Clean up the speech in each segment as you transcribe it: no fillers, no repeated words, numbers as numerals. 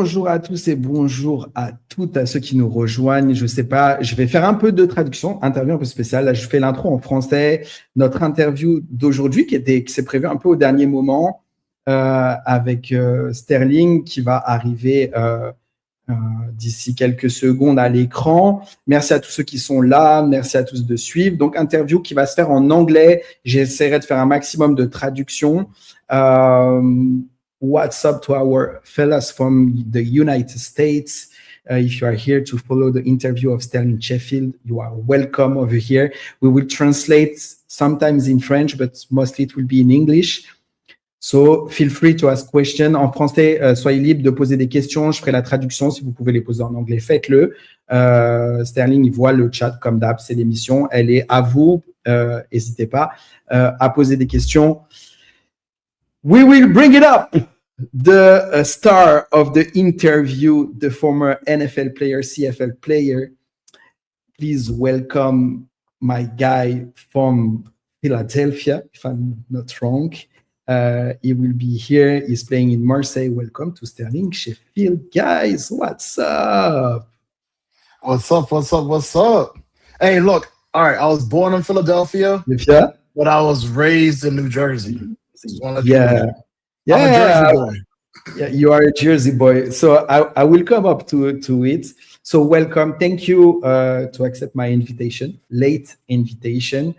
Bonjour à tous et bonjour à toutes à ceux qui nous rejoignent. Je sais pas, je vais faire un peu de traduction, interview un peu spéciale. Là, je fais l'intro en français. Notre interview d'aujourd'hui qui s'est prévue un peu au dernier moment avec Sterling qui va arriver d'ici quelques secondes à l'écran. Merci à tous ceux qui sont là. Merci à tous de suivre. Donc, interview qui va se faire en anglais. J'essaierai de faire un maximum de traduction. What's up to our fellas from the United States? If you are here to follow the interview of Sterling Sheffield, you are welcome over here. We will translate sometimes in French, but mostly it will be in English. So feel free to ask questions. En français, soyez libre de poser des questions. Je ferai la traduction. Si vous pouvez les poser en anglais, faites-le. Sterling, il voit le chat comme d'hab. C'est l'émission. Elle est à vous. N'hésitez pas à poser des questions. We will bring it up. The star of the interview, the former NFL player, CFL player. Please welcome my guy from Philadelphia, if I'm not wrong. He will be here. He's playing in Marseille. Welcome to Sterling Sheffield. Guys, what's up? What's up? What's up? What's up? Hey, look. All right, I was born in Philadelphia, but I was raised in New Jersey. Yeah. I'm a Jersey boy. Yeah, you are a Jersey boy. So I will come up to it. So welcome. Thank you to accept my invitation, late invitation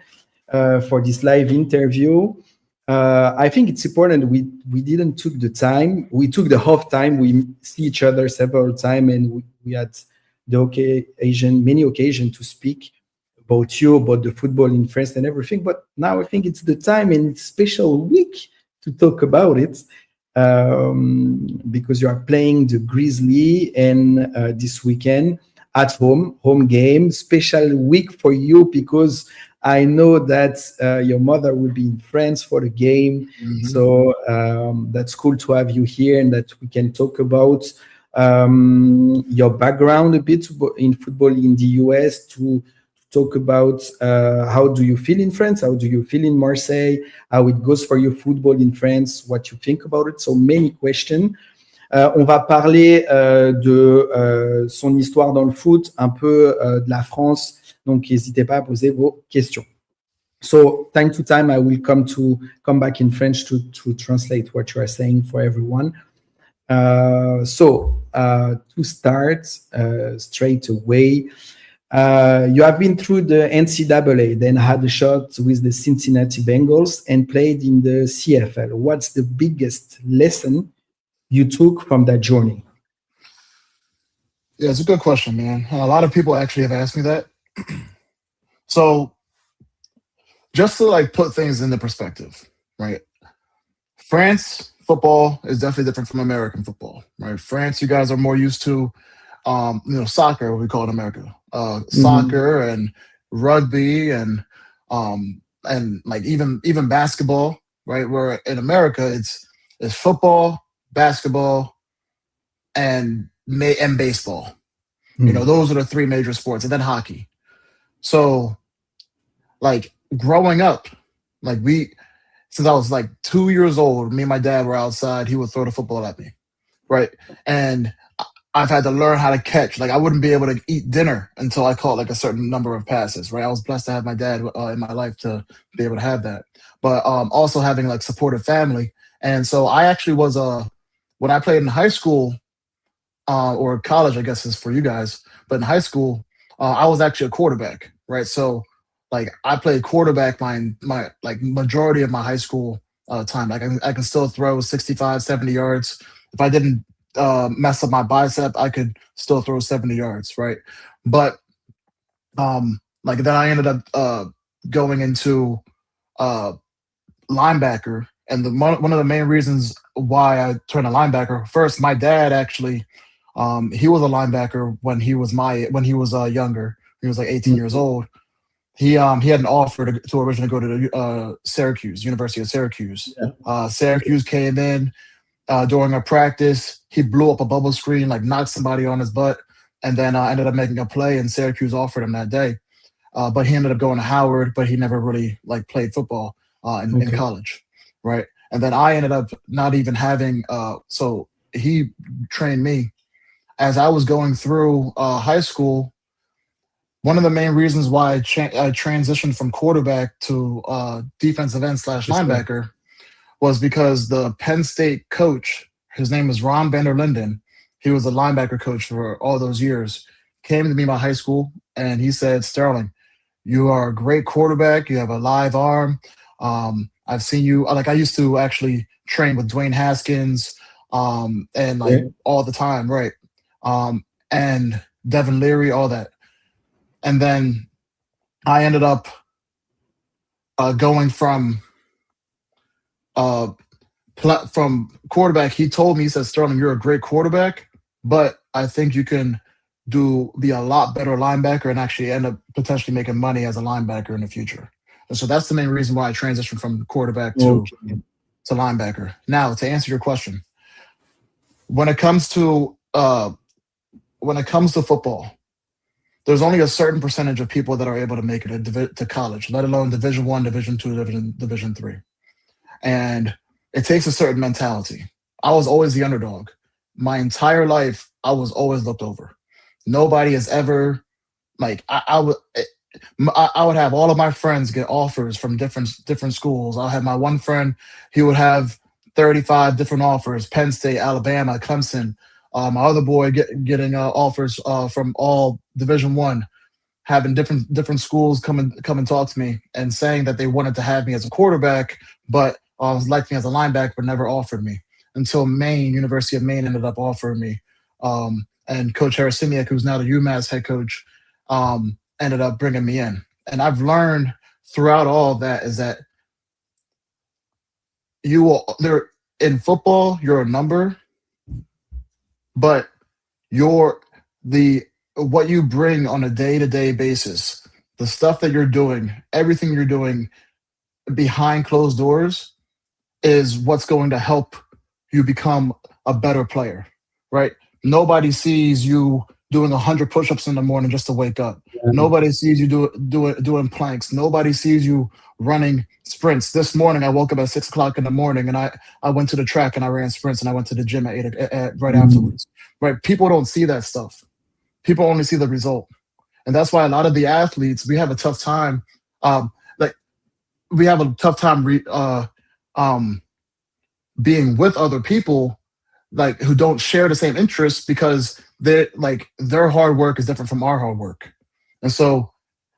for this live interview. I think it's important. We didn't took the time. We took the half time. We see each other several times, and we had many occasions to speak about you, about the football in France and everything. But now I think it's the time, and it's a special week to talk about it because you are playing the Grizzly and this weekend at home game. Special week for you because I know that your mother will be in France for the game. Mm-hmm. So that's cool to have you here and that we can talk about your background a bit in football in the US, to talk about how do you feel in France, how do you feel in Marseille, how it goes for your football in France, what you think about it. So many questions. On va parler de son histoire dans le foot, un peu de la France. Donc, n'hésitez pas à poser vos questions. So, time to time, I will come back in French to translate what you are saying for everyone. To start straight away, you have been through the NCAA, then had a shot with the Cincinnati Bengals and played in the CFL. What's the biggest lesson you took from that journey? Yeah, it's a good question, man. A lot of people actually have asked me that. So just to put things into perspective, right? France football is definitely different from American football, right? France, you guys are more used to, soccer, what we call it in America. Soccer and rugby and even basketball, right? Where in America it's football, basketball, and baseball. Mm-hmm. Those are the three major sports, and then hockey. So, growing up, since I was 2 years old, me and my dad were outside. He would throw the football at me, right? And I've had to learn how to catch. I wouldn't be able to eat dinner until I caught a certain number of passes, right? I was blessed to have my dad in my life to be able to have that. But also having supportive family. And so I actually was when I played in high school or college, I guess is for you guys, but in high school, I was actually a quarterback, right? So I played quarterback my majority of my high school time. I can still throw 65, 70 yards. If I didn't mess up my bicep, I could still throw 70 yards, right? But then I ended up going into linebacker, and one of the main reasons why I turned a linebacker, first, my dad actually, he was a linebacker when he was younger. He was 18 years old. He had an offer to originally go to Syracuse, University of Syracuse. Yeah. Syracuse came in during a practice. He blew up a bubble screen, knocked somebody on his butt, and then ended up making a play, and Syracuse offered him that day. But he ended up going to Howard, but he never really played football in college, right? And then I ended up not even having so he trained me as I was going through high school, one of the main reasons why I transitioned from quarterback to defensive end / linebacker was because the Penn State coach, his name is Ron van der Linden, he was a linebacker coach for all those years, came to me in my high school, and he said, Sterling, you are a great quarterback. You have a live arm. I've seen you, like, I used to actually train with Dwayne Haskins and like all the time, right? And Devin Leary, all that. And then I ended up going from quarterback. He told me, he said, Sterling, you're a great quarterback, but I think you can be a lot better linebacker and actually end up potentially making money as a linebacker in the future. And so that's the main reason why I transitioned from quarterback to linebacker. Now, to answer your question, when it comes to football, there's only a certain percentage of people that are able to make it to college, let alone Division I, Division II, Division III. And it takes a certain mentality. I was always the underdog. My entire life, I was always looked over. Nobody has ever, like, I would have all of my friends get offers from different schools. I'll have my one friend, he would have 35 different offers, Penn State, Alabama, Clemson. My other boy getting offers from all Division I, having different schools come and talk to me and saying that they wanted to have me as a quarterback, but liked me as a linebacker, but never offered me until University of Maine ended up offering me. And Coach Harasimiak, who's now the UMass head coach, ended up bringing me in. And I've learned throughout all of that is that in football, you're a number, but what you bring on a day-to-day basis, the stuff that you're doing, everything you're doing behind closed doors is what's going to help you become a better player, right? Nobody sees you doing 100 push-ups in the morning just to wake up. Yeah. Nobody sees you doing planks. Nobody sees you running sprints. This morning, I woke up at 6 o'clock in the morning, and I went to the track and I ran sprints, and I went to the gym right afterwards. Right? People don't see that stuff. People only see the result, and that's why a lot of the athletes, we have a tough time. We have a tough time being with other people like who don't share the same interests, because their hard work is different from our hard work. And so,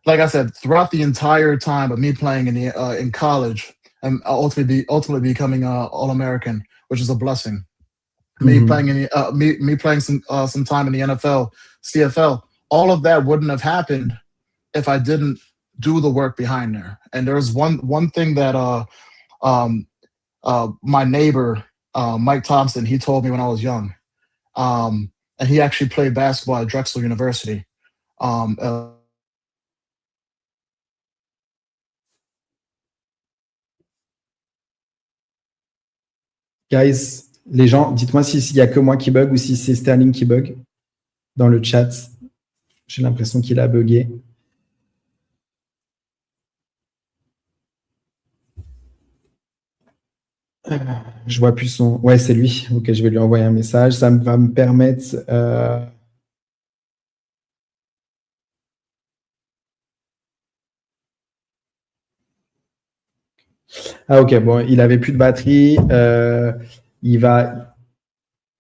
like I said, throughout the entire time of me playing in college and ultimately becoming an All-American, which is a blessing. Mm-hmm. Me playing some time in the NFL, CFL, all of that wouldn't have happened if I didn't do the work behind there. And there's one thing that my neighbor, Mike Thompson, he told me when I was young. And he actually played basketball at Drexel University. Guys, les gens, dites-moi s'il y a que moi qui bug ou si c'est Sterling qui bug dans le chat. J'ai l'impression qu'il a bugué. Je vois plus son... Ouais, c'est lui. Ok, je vais lui envoyer un message. Ça va me permettre... Ah ok, bon, il avait plus de batterie. Il va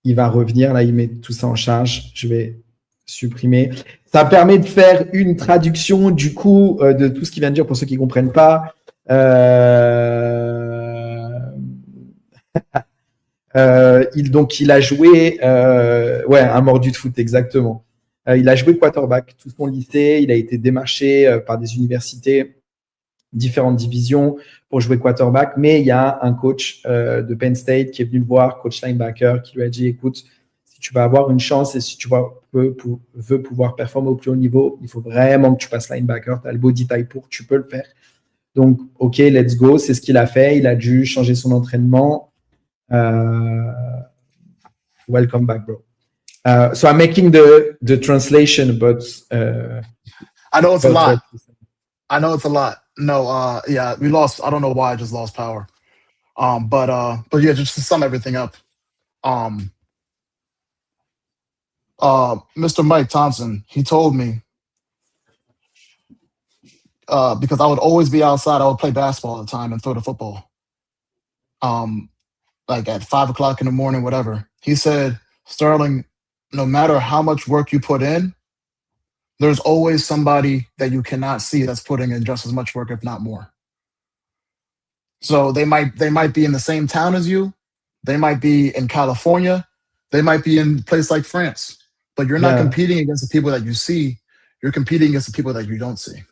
revenir. Là, il met tout ça en charge. Je vais supprimer. Ça permet de faire une traduction du coup de tout ce qu'il vient de dire pour ceux qui ne comprennent pas. Il a joué un mordu de foot, exactement. Il a joué quarterback tout son lycée. Il a été démarché par des universités, différentes divisions pour jouer quarterback, mais il y a un coach de Penn State qui est venu le voir, coach linebacker, qui lui a dit, écoute, si tu vas avoir une chance et si tu veux pouvoir performer au plus haut niveau, il faut vraiment que tu passes linebacker, tu as le body type pour, tu peux le faire. Donc, ok, let's go, c'est ce qu'il a fait. Il a dû changer son entraînement. Welcome back, bro. So I'm making the translation, but I know it's a lot. I know it's a lot. No, yeah, we lost. I don't know why I just lost power. But yeah, just to sum everything up. Mr. Mike Thompson, he told me because I would always be outside. I would play basketball all the time and throw the football. Like at 5 o'clock in the morning, whatever. He said, Sterling, no matter how much work you put in, there's always somebody that you cannot see that's putting in just as much work, if not more. So they might be in the same town as you, they might be in California, they might be in a place like France, but you're not competing against the people that you see, you're competing against the people that you don't see.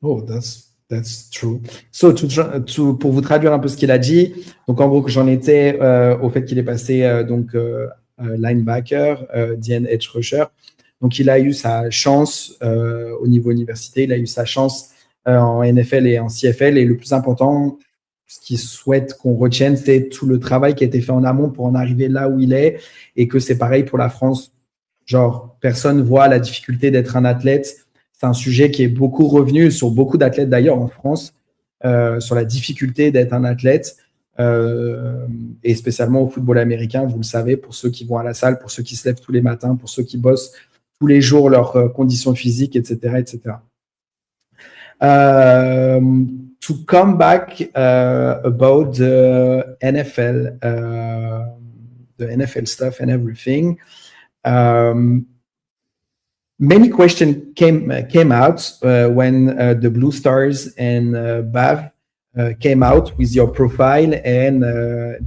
Oh, that's true. So, pour vous traduire un peu ce qu'il a dit, donc en gros que j'en étais au fait qu'il est passé linebacker, DN edge rusher. Donc il a eu sa chance au niveau université, il a eu sa chance en NFL et en CFL. Et le plus important, ce qu'il souhaite qu'on retienne, c'est tout le travail qui a été fait en amont pour en arriver là où il est, et que c'est pareil pour la France. Genre, personne voit la difficulté d'être un athlète. C'est un sujet qui est beaucoup revenu sur beaucoup d'athlètes d'ailleurs en France, sur la difficulté d'être un athlète, et spécialement au football américain, vous le savez, pour ceux qui vont à la salle, pour ceux qui se lèvent tous les matins, pour ceux qui bossent tous les jours leurs conditions physiques, etc., etc. To come back about the NFL stuff and everything, many questions came out when the Blue Stars and Bav came out with your profile, and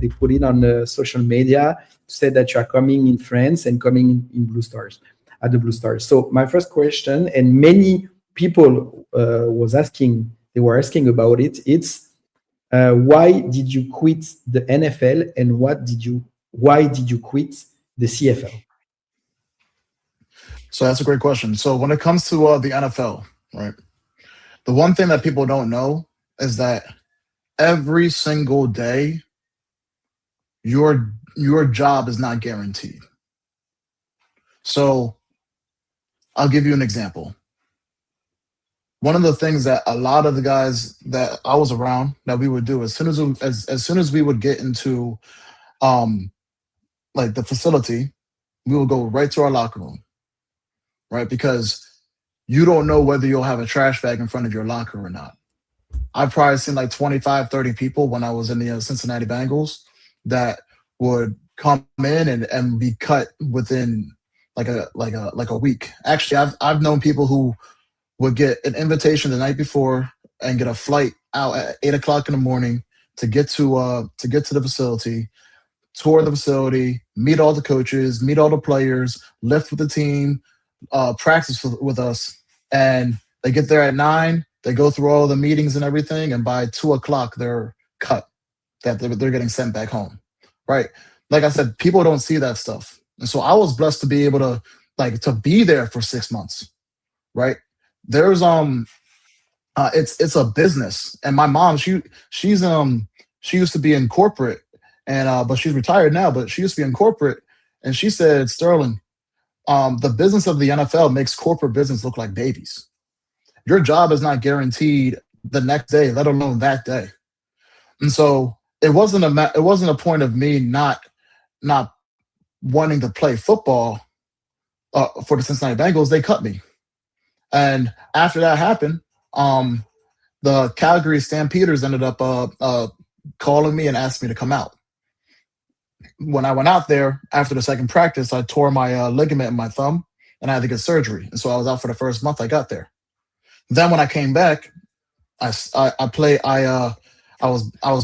they put it on the social media to say that you are coming in France and coming in Blue Stars, at the Blue Stars. So my first question, and many people they were asking about it, it's why did you quit the NFL, and why did you quit the CFL? So that's a great question. So when it comes to the NFL, right, the one thing that people don't know is that every single day, your job is not guaranteed. So I'll give you an example. One of the things that a lot of the guys that I was around that we would do as soon as we would get into like the facility, we would go right to our locker room, right? Because you don't know whether you'll have a trash bag in front of your locker or not. I've probably seen like 25, 30 people when I was in the Cincinnati Bengals that would come in and be cut within like a week. Actually, I've known people who would get an invitation the night before and get a flight out at 8 o'clock in the morning to get to the facility, tour the facility, meet all the coaches, meet all the players, lift with the team, practice with us, and they get there at 9. They go through all the meetings and everything, and by 2 o'clock they're cut. That they're getting sent back home, right? Like I said, people don't see that stuff, and so I was blessed to be able to be there for 6 months, right? There's it's a business, and my mom she used to be in corporate, and but she's retired now, but she used to be in corporate, and she said, Sterling, the business of the NFL makes corporate business look like babies. Your job is not guaranteed the next day, let alone that day. And so it wasn't a point of me not wanting to play football for the Cincinnati Bengals. They cut me. And after that happened, the Calgary Stampeders ended up calling me and asked me to come out. When I went out there after the second practice, I tore my ligament in my thumb, and I had to get surgery. And so I was out for the first month I got there. Then when I came back, I was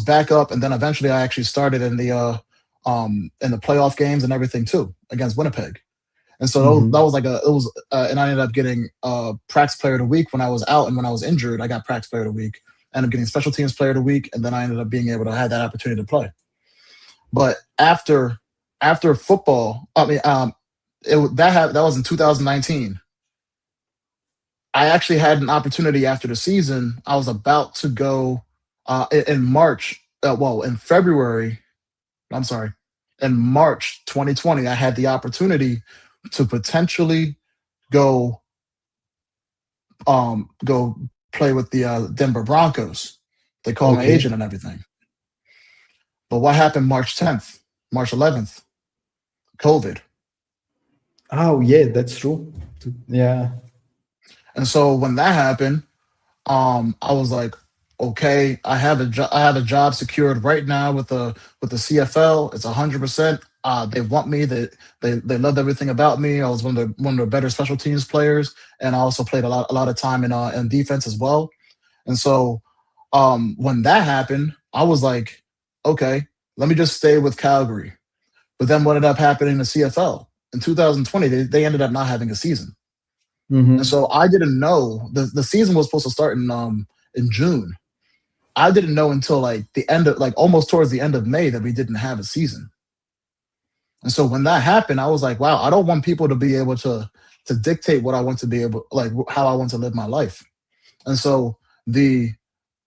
back up, and then eventually I actually started in the playoff games and everything too against Winnipeg. And so that was and I ended up getting practice player of the week when I was out, and when I was injured, I got practice player of the week. I ended up getting special teams player of the week, and then I ended up being able to have that opportunity to play. But after football, that was in 2019. I actually had an opportunity after the season. I was about to go in March. In February. I'm sorry. In March 2020, I had the opportunity to potentially go play with the Denver Broncos. They called my agent and everything. But what happened March 10th, March 11th? COVID. Oh yeah, that's true. Yeah. And so when that happened, I was like, okay, I have a job secured right now with the CFL. It's 100%. They want me. They loved everything about me. I was one of the better special teams players, and I also played a lot of time in defense as well. And so when that happened, I was like, okay, let me just stay with Calgary. But then what ended up happening in the CFL in 2020? They ended up not having a season. And Mm-hmm. so I didn't know the season was supposed to start in June. I didn't know until like the end of like almost towards the end of May that we didn't have a season. And so when that happened, I was like, wow, I don't want people to be able to dictate what I want to be able like how I want to live my life. And so the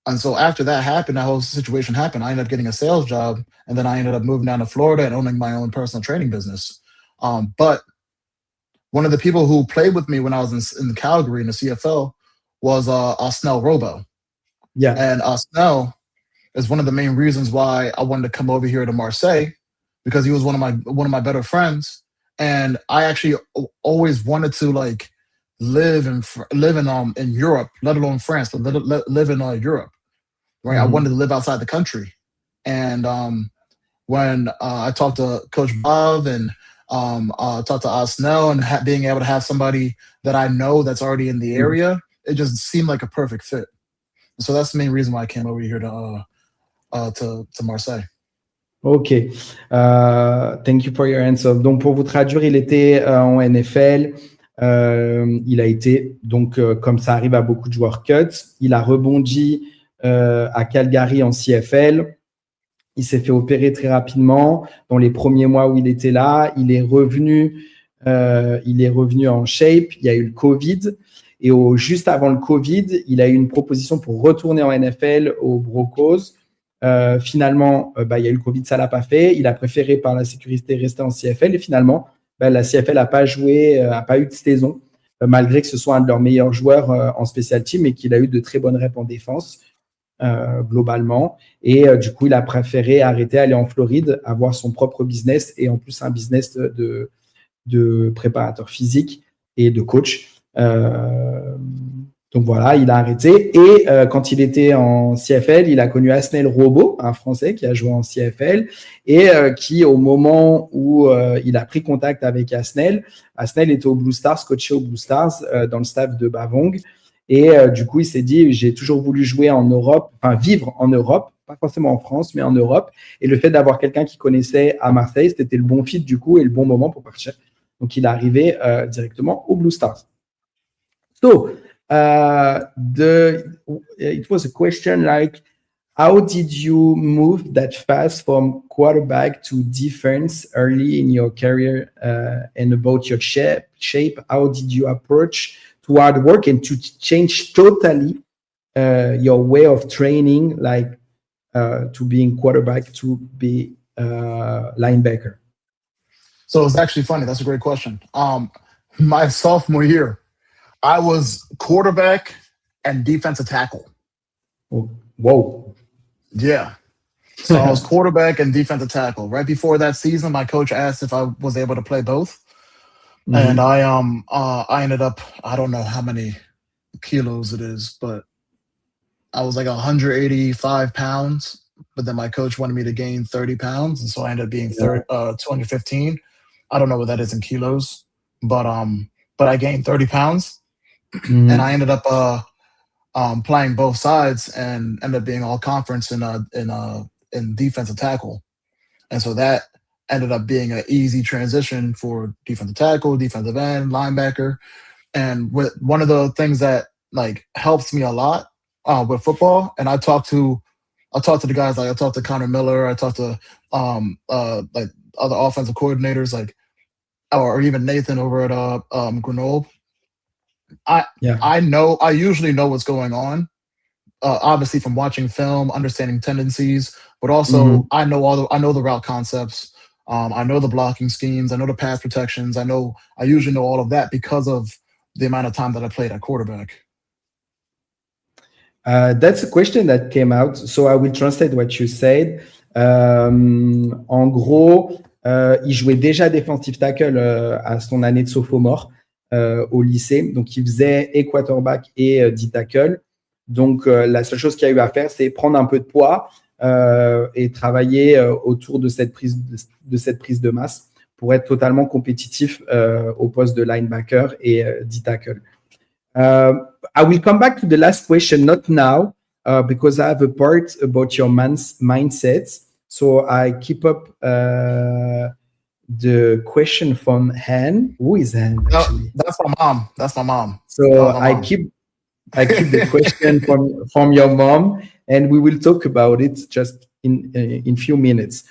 and so after that happened, that whole situation happened. I ended up getting a sales job, and then I ended up moving down to Florida and owning my own personal training business. But one of the people who played with me when I was in Calgary in the CFL was Snell Robo, Yeah. and Snell is one of the main reasons why I wanted to come over here to Marseille because he was one of my better friends, and I actually always wanted to like live in Europe, let alone France, but live in Europe, right? I Mm-hmm. wanted to live outside the country, and when I talked to Coach Bob and talked to Snell and being able to have somebody that I know that's already in the area, it just seemed like a perfect fit. So that's the main reason why I came over here to Marseille. Ok. Thank you for your answer. Donc, pour vous traduire, il était en NFL. Il a été, donc, comme ça arrive à beaucoup de joueurs cuts, il a rebondi à Calgary en CFL. Il s'est fait opérer très rapidement. Dans les premiers mois où il était là, il est revenu en shape. Il y a eu le Covid. Et juste avant le Covid, il a eu une proposition pour retourner en NFL aux Broncos. Finalement, il y a eu le Covid, ça ne l'a pas fait. Il a préféré par la sécurité rester en CFL. Et finalement, la CFL n'a pas joué, n'a pas eu de saison, malgré que ce soit un de leurs meilleurs joueurs en special team et qu'il a eu de très bonnes reps en défense. Globalement. Et du coup, il a préféré arrêter, aller en Floride, avoir son propre business et en plus un business de préparateur physique et de coach. Donc voilà, il a arrêté. Et quand il était en CFL, il a connu Asnel Robbo, un Français qui a joué en CFL et qui, au moment où il a pris contact avec Asnel était au Blue Stars, coaché au Blue Stars dans le staff de Bavong. Et du coup, il s'est dit, j'ai toujours voulu jouer en Europe, enfin vivre en Europe, pas forcément en France, mais en Europe. Et le fait d'avoir quelqu'un qui connaissait à Marseille, c'était le bon fit du coup et le bon moment pour partir. Donc, il est arrivé directement au Blue Stars. So, it was a question like, how did you move that fast from quarterback to defense early in your career and about your shape? How did you approach to hard work and to change totally your way of training, like to being quarterback to be linebacker? So it's actually funny. That's a great question. My sophomore year, I was quarterback and defensive tackle. Oh, whoa. Yeah. So I was quarterback and defensive tackle. Right before that season, my coach asked if I was able to play both. And I ended up, I don't know how many kilos it is, but I was like 185 pounds. But then my coach wanted me to gain 30 pounds, and so I ended up being 215. I don't know what that is in kilos, but I gained 30 pounds, and I ended up playing both sides and ended up being all conference in defensive tackle, and so that ended up being an easy transition for defensive tackle, defensive end, linebacker, and with one of the things that like helps me a lot with football, and I talked to the guys, like I talked to Connor Miller, I talked to like other offensive coordinators, like or even Nathan over at Grenoble. I usually know what's going on, obviously from watching film, understanding tendencies, but also I know the route concepts. I know the blocking schemes. I know the pass protections. I usually know all of that because of the amount of time that I played at quarterback. That's a question that came out, so I will translate what you said. En gros, Il jouait déjà defensive tackle à son année de sophomore au lycée. Donc, il faisait et quarterback et D-tackle. Donc, la seule chose qu'il y a eu à faire, c'est prendre un peu de poids et travailler autour de cette prise de masse pour être totalement compétitif au poste de linebacker et D-tackle. I will come back to the last question, not now, because I have a part about your mindset. So I keep up the question from Han. Who is Han, actually? That's my mom. That's my mom. So I keep the question from your mom, and we will talk about it just in few minutes.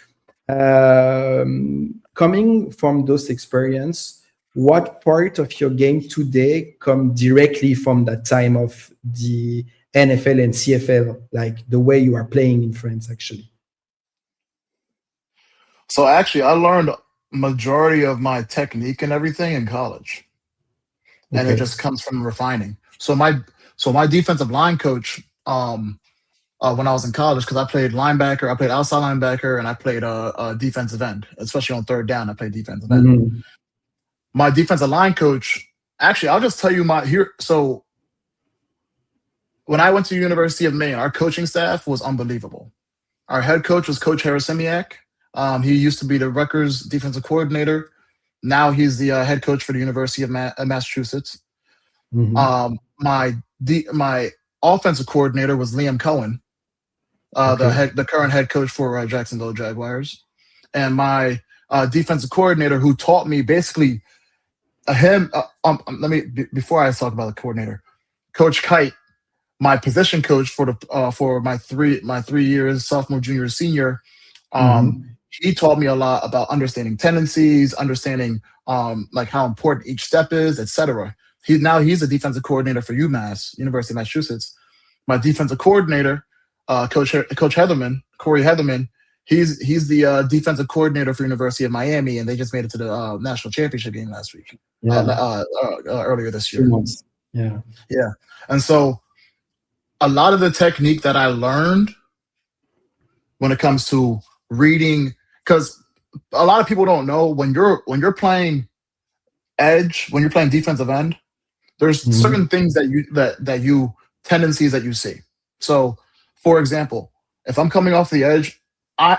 Coming from those experience, what part of your game today come directly from that time of the NFL and CFL, like the way you are playing in France, actually? So actually, I learned majority of my technique and everything in college, and it just comes from refining. So my defensive line coach, when I was in college, because I played linebacker, I played outside linebacker, and I played defensive end, especially on third down. I played defensive end. Mm-hmm. My defensive line coach, actually, I'll just tell you so when I went to University of Maine, our coaching staff was unbelievable. Our head coach was Coach Harasimiak. He used to be the Rutgers defensive coordinator. Now he's the head coach for the University of Massachusetts. Mm-hmm. My offensive coordinator was Liam Cohen, the current head coach for Jacksonville Jaguars. And my defensive coordinator, who taught me basically before I talk about the coordinator, Coach Kite, my position coach for my 3 years, sophomore, junior, senior. He taught me a lot about understanding tendencies, understanding like how important each step is, etc. He's a defensive coordinator for UMass, University of Massachusetts. My defensive coordinator, Coach Heatherman, Corey Heatherman, he's the defensive coordinator for University of Miami, and they just made it to the national championship game last week, earlier this year. 2 months. Yeah. And so a lot of the technique that I learned when it comes to reading, because a lot of people don't know when you're playing edge, when you're playing defensive end, there's certain things tendencies that you see. So, for example, if I'm coming off the edge, I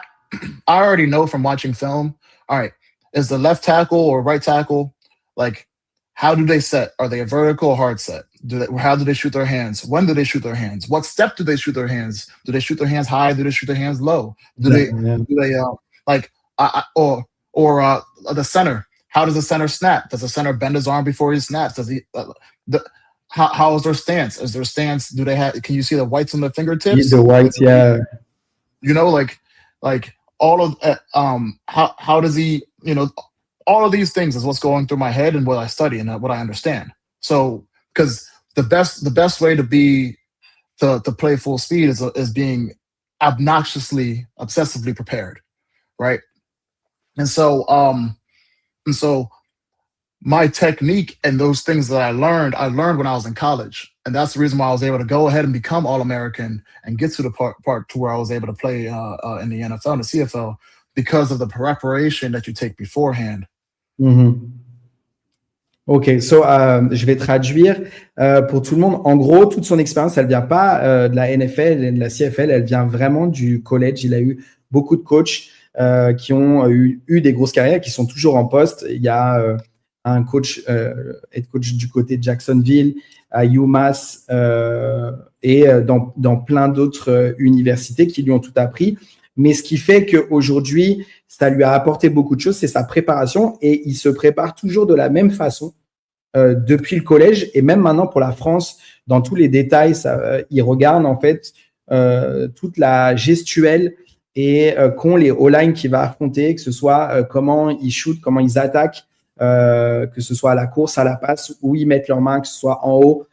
already know from watching film, all right, is the left tackle or right tackle, like, how do they set? Are they a vertical or hard set? How do they shoot their hands? When do they shoot their hands? What step do they shoot their hands? Do they shoot their hands high? Do they shoot their hands low? The center? How does the center snap? Does the center bend his arm before he snaps? Does he? How is their stance? Is their stance? Do they have? Can you see the whites on their fingertips? The whites, yeah. You know, like all of how does he? You know, all of these things is what's going through my head and what I study and what I understand. So, because the best way to play full speed is being obnoxiously, obsessively prepared, right? And so my technique and those things that I learned when I was in college, and that's the reason why I was able to go ahead and become All-American and get to the part to where I was able to play in the NFL and the CFL because of the preparation that you take beforehand. Ok, so je vais traduire pour tout le monde. En gros, toute son expérience, elle vient pas de la NFL et de la CFL, elle vient vraiment du college. Il a eu beaucoup de coachs qui ont eu des grosses carrières, qui sont toujours en poste. Il y a un coach, head coach du côté de Jacksonville, à UMass et dans plein d'autres universités qui lui ont tout appris. Mais ce qui fait qu'aujourd'hui, ça lui a apporté beaucoup de choses, c'est sa préparation et il se prépare toujours de la même façon depuis le collège et même maintenant pour la France, dans tous les détails, il regarde en fait toute la gestuelle et qu'ont les O-line qu'il va affronter, que ce soit comment ils shootent, comment ils attaquent, que ce soit à la course, à la passe, où ils mettent leurs mains, que ce soit en haut,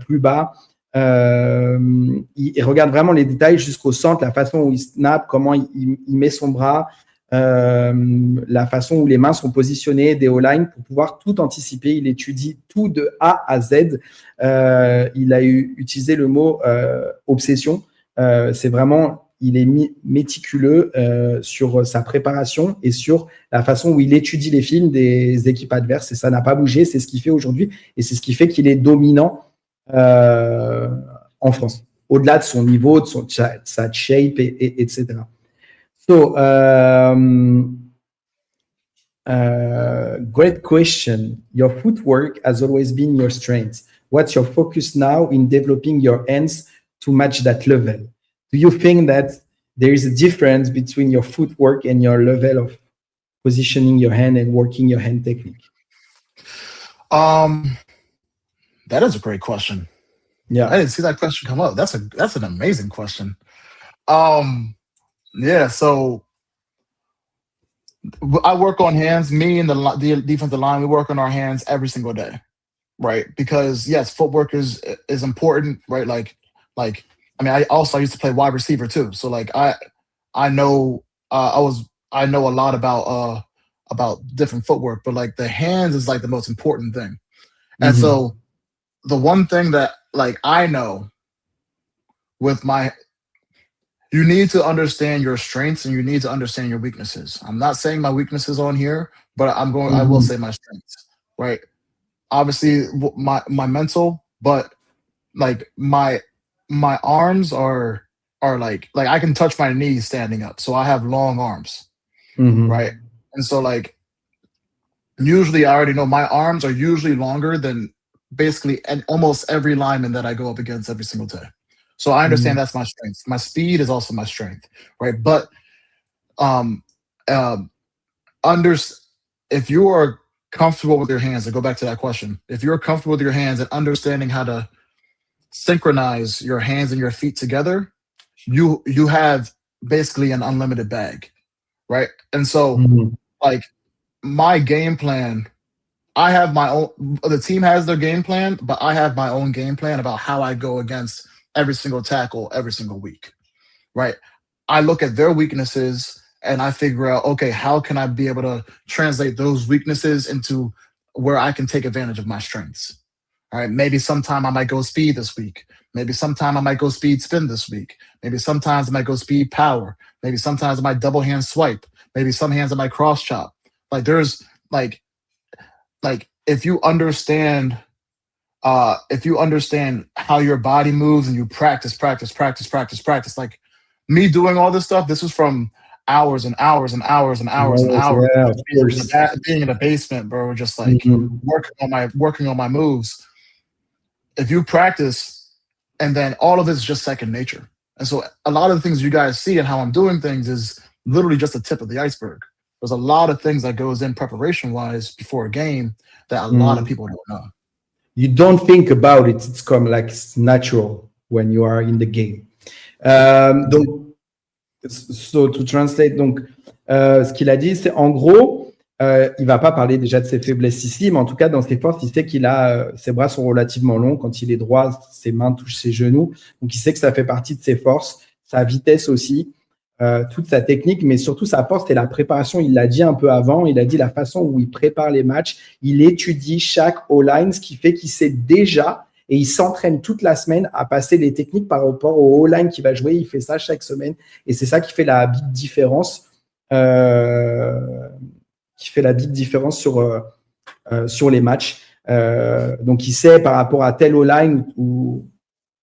plus bas. Il regarde vraiment les détails jusqu'au centre, la façon où il snap, comment il met son bras, la façon où les mains sont positionnées des O-line pour pouvoir tout anticiper. Il étudie tout de A à Z. Il a utilisé le mot obsession. C'est vraiment il est méticuleux sur sa préparation et sur la façon où il étudie les films des équipes adverses. Et ça n'a pas bougé. C'est ce qu'il fait aujourd'hui. Et c'est ce qui fait qu'il est dominant en France, au-delà de son niveau, de sa shape, etc. So, great question. Your footwork has always been your strength. What's your focus now in developing your hands to match that level? Do you think that there is a difference between your footwork and your level of positioning your hand and working your hand technique? That is a great question. Yeah, I didn't see that question come up. That's an amazing question. Yeah, so I work on hands. Me and the defensive line, we work on our hands every single day, right? Because yes, footwork is important, right? Like I mean, I used to play wide receiver too, so like I know I know a lot about different footwork, but like the hands is like the most important thing. And so the one thing that like I know with you need to understand your strengths and you need to understand your weaknesses. I'm not saying my weaknesses on here, but I will say my strengths, right? Obviously my mental, but like my arms are like I can touch my knees standing up. So I have long arms, right? And so like usually I already know my arms are usually longer than basically almost every lineman that I go up against every single day. So I understand that's my strength. My speed is also my strength, right? But if you are comfortable with your hands, to go back to that question, if you're comfortable with your hands and understanding how to synchronize your hands and your feet together, you have basically an unlimited bag, right? And so like my game plan, I have my own, the team has their game plan, but I have my own game plan about how I go against every single tackle every single week, right? I look at their weaknesses and I figure out, okay, how can I be able to translate those weaknesses into where I can take advantage of my strengths? All right, maybe sometime I might go speed this week. Maybe sometime I might go speed spin this week. Maybe sometimes I might go speed power. Maybe sometimes I might double hand swipe. Maybe some hands I might cross chop. Like there's like if you understand how your body moves and you practice, like me doing all this stuff, this was from hours and hours and hours and hours and hours being in the basement, bro, just like working on my moves. If you practice, and then all of it's just second nature. And so a lot of the things you guys see and how I'm doing things is literally just the tip of the iceberg. There's a lot of things that goes in preparation-wise before a game that a lot of people don't know. You don't think about it. It's come like it's natural when you are in the game. Donc, so to translate, donc, ce qu'il a dit, c'est en gros, il va pas parler déjà de ses faiblesses ici, mais en tout cas, dans ses forces, il sait qu'il a, ses bras sont relativement longs. Quand il est droit, ses mains touchent ses genoux. Donc, il sait que ça fait partie de ses forces, sa vitesse aussi. Toute sa technique, mais surtout sa force, c'est la préparation. Il l'a dit un peu avant, il a dit la façon où il prépare les matchs, il étudie chaque O-line, ce qui fait qu'il sait déjà et il s'entraîne toute la semaine à passer les techniques par rapport au O-line qu'il va jouer. Il fait ça chaque semaine et c'est ça qui fait la big différence, sur les matchs. Donc il sait par rapport à tel O-line ou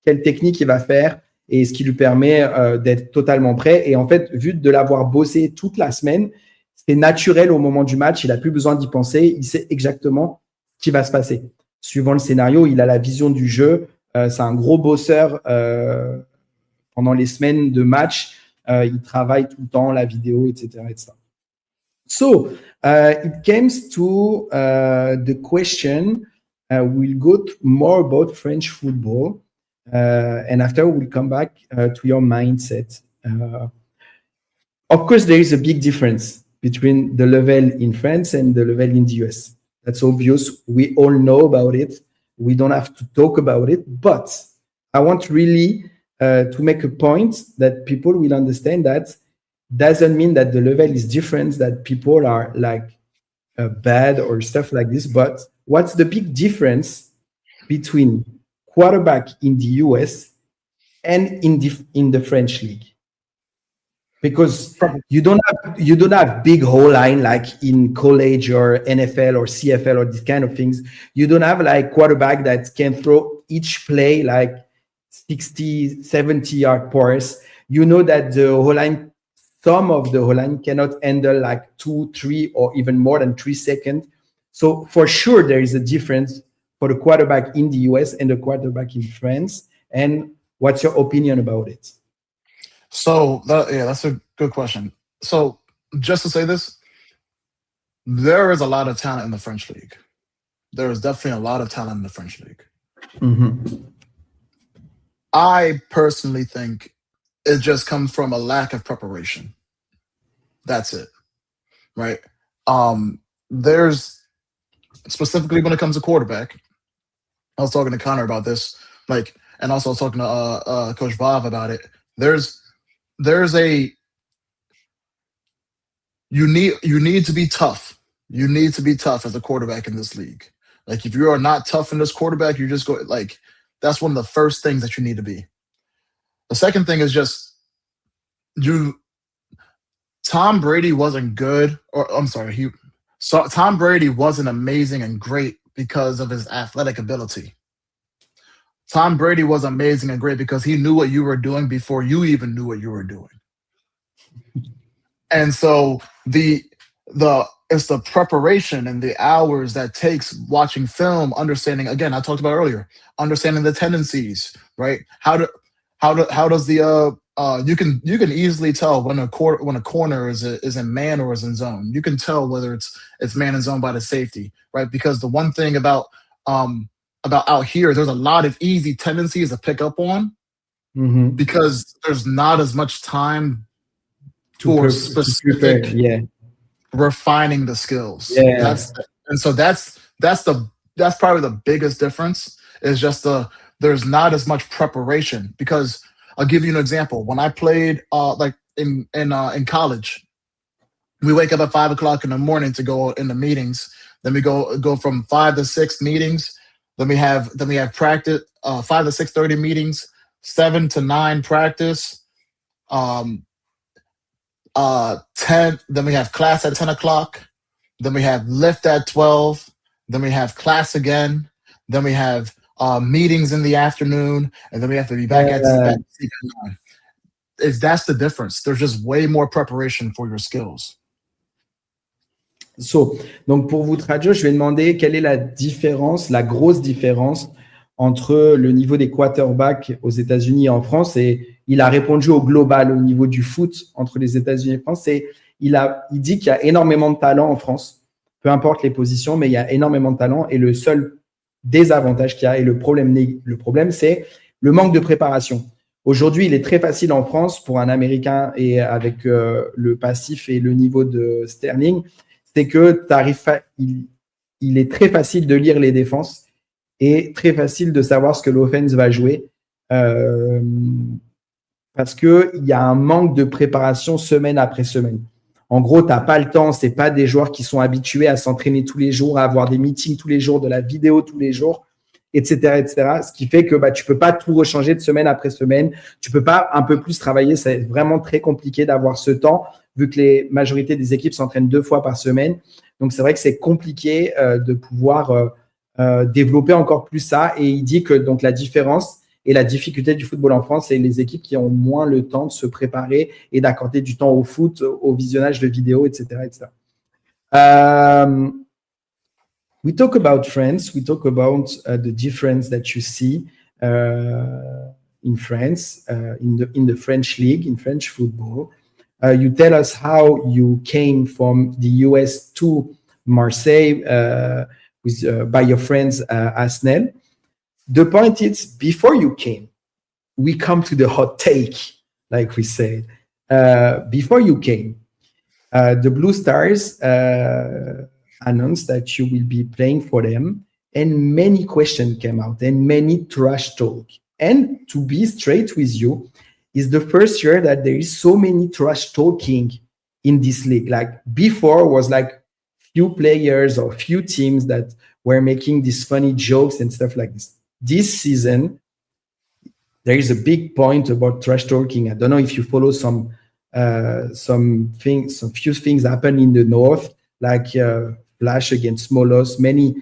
quelle technique il va faire et ce qui lui permet d'être totalement prêt. Et en fait, vu de l'avoir bossé toute la semaine, c'est naturel au moment du match. Il n'a plus besoin d'y penser. Il sait exactement ce qui va se passer. Suivant le scénario, il a la vision du jeu. C'est un gros bosseur pendant les semaines de match. Il travaille tout le temps, la vidéo, etc. etc. So, it comes to the question. We'll go more about French football. And after we'll come back to your mindset. Of course, there is a big difference between the level in France and the level in the US. That's obvious. We all know about it. We don't have to talk about it. But I want really to make a point that people will understand that doesn't mean that the level is different, that people are like bad or stuff like this. But what's the big difference between quarterback in the US and in the French league? because you don't have big whole line like in college or NFL or CFL or these kind of things. You don't have like quarterback that can throw each play like 60, 70 yard pass. You know that the whole line, some of the whole line cannot handle like 2, 3, or even more than 3 seconds. So for sure, there is a difference for the quarterback in the US and the quarterback in France. And what's your opinion about it? So that's a good question. So just to say this, there is a lot of talent in the French league. There is definitely a lot of talent in the French league. Mm-hmm. I personally think it just comes from a lack of preparation. That's it, right? There's specifically when it comes to quarterback. I was talking to Connor about this, like, and also I was talking to Coach Bob about it. You need to be tough. You need to be tough as a quarterback in this league. Like, if you are not tough in this quarterback, you just go, like, that's one of the first things that you need to be. The second thing is just Tom Brady wasn't good, or I'm sorry, Tom Brady wasn't amazing and great because of his athletic ability. Tom Brady was amazing and great because he knew what you were doing before you even knew what you were doing. And so it's the preparation and the hours that takes watching film, understanding, again, I talked about earlier, understanding the tendencies, right? How does the you can easily tell when a corner is in man or is in zone. You can tell whether it's man and zone by the safety, right? Because the one thing about out here, there's a lot of easy tendencies to pick up on, mm-hmm. because there's not as much time for specific refining the skills. Yeah. That's probably the biggest difference, is just there's not as much preparation. Because I'll give you an example. When I played like in college, we wake up at 5 o'clock in the morning to go in the meetings. Then we go from 5 to 6 meetings. Then we have practice, 5 to 6:30 meetings, 7 to 9 practice, 10. Then we have class at 10 o'clock. Then we have lift at 12. Then we have class again. Then we have meetings in the afternoon, and then we have to be back at 9. That's the difference. There's just way more preparation for your skills. Donc pour vous traduire, je vais demander quelle est la différence, la grosse différence entre le niveau des quarterbacks aux États-Unis et en France. Et il a répondu au global, au niveau du foot entre les États-Unis et la France. Et il dit qu'il y a énormément de talent en France, peu importe les positions, mais il y a énormément de talent. Et le seul désavantage qu'il y a, et le problème, c'est le manque de préparation. Aujourd'hui, il est très facile en France pour un Américain, et avec le passif et le niveau de Sterling, c'est que il est très facile de lire les défenses et très facile de savoir ce que l'offense va jouer, parce qu'il y a un manque de préparation semaine après semaine. En gros, tu n'as pas le temps, ce n'est pas des joueurs qui sont habitués à s'entraîner tous les jours, à avoir des meetings tous les jours, de la vidéo tous les jours, etc. etc. Ce qui fait que tu ne peux pas tout rechanger de semaine après semaine. Tu ne peux pas un peu plus travailler. C'est vraiment très compliqué d'avoir ce temps, vu que la majorité des équipes s'entraînent 2 fois par semaine. Donc, c'est vrai que c'est compliqué de pouvoir développer encore plus ça. Et il dit que donc, la différence et la difficulté du football en France, c'est les équipes qui ont moins le temps de se préparer et d'accorder du temps au foot, au visionnage de vidéos, etc. etc. We talk about France. We talk about the difference that you see in France, in the French league, in French football. You tell us how you came from the US to Marseille by your friends Asnel. The point is, before you came, we come to the hot take, like we said. Before you came, the Blue Stars announced that you will be playing for them, and many questions came out and many trash talk. And to be straight with you, it's the first year that there is so many trash talking in this league. Like before was like few players or few teams that were making these funny jokes and stuff like this. This season, there is a big point about trash talking. I don't know if you follow some some few things happen in the north, like Flash against Smolos, many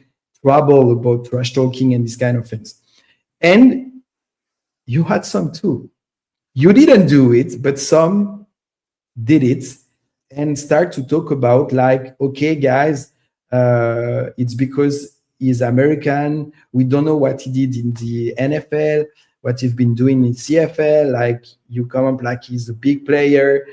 trouble about trash talking and these kind of things. And you had some too. You didn't do it, but some did it and start to talk about like, okay, guys, it's because he's American. We don't know what he did in the NFL, what he's been doing in CFL. Like you come up like he's a big player.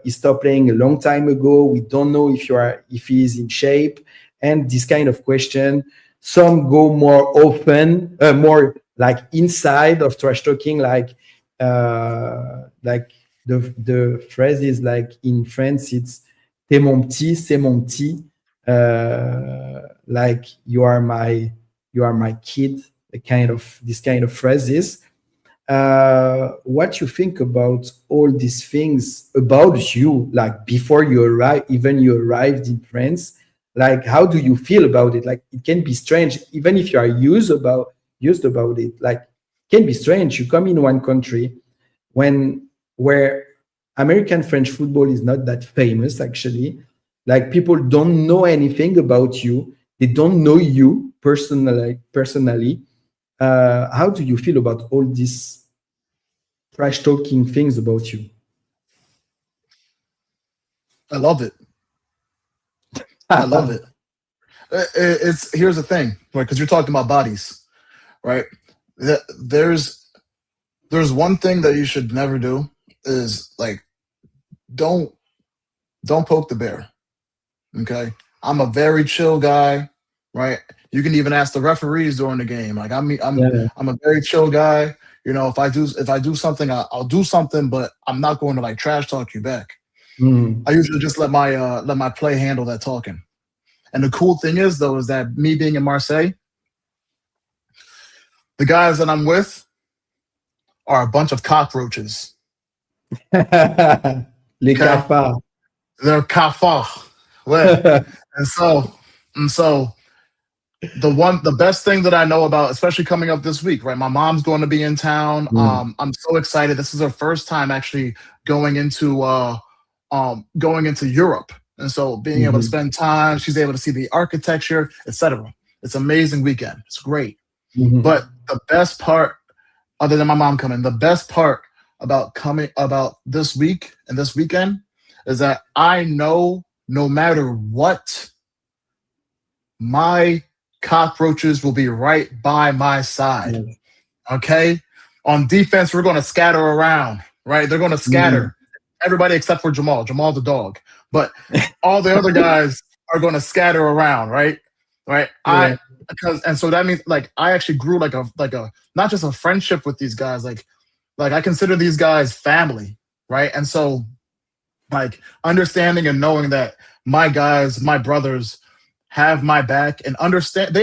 He stopped playing a long time ago. We don't know if he is in shape. And this kind of question. Some go more open, more like inside of trash talking, like the phrase is like in France, it's t'es mon petit, c'est mon petit. Like you are my kid. This kind of phrases. What you think about all these things about you, like before you arrived in France? Like, how do you feel about it? Like, it can be strange, even if you are used about it. Like, it can be strange. You come in one country where American French football is not that famous, actually. Like, people don't know anything about you. They don't know you personally. How do you feel about all these trash talking things about you? I love it. I love it. Here's the thing, right? Because you're talking about bodies, right? There's one thing that you should never do is like don't poke the bear. Okay, I'm a very chill guy, right? You can even ask the referees during the game. Like I'm a very chill guy. You know, if I do something, I'll do something, but I'm not going to like trash talk you back. I usually just let my play handle that talking. And the cool thing is, though, is that me being in Marseille, the guys that I'm with are a bunch of cockroaches. Les cafards. They're cafards. and so the best thing that I know about, especially coming up this week, right? My mom's going to be in town. I'm so excited. This is her first time actually going into Europe. And so being able to spend time, she's able to see the architecture, etc. It's an amazing weekend. It's great. But the best part, other than my mom coming, the best part about this week and this weekend is that I know no matter what, my cockroaches will be right by my side. Okay? On defense, we're going to scatter around, right? They're going to scatter. Everybody except for Jamal the dog. But all the other guys are going to scatter around, right? Right? And so that means like I actually grew like a not just a friendship with these guys, like I consider these guys family, right? And so like understanding and knowing that my guys, my brothers have my back and understand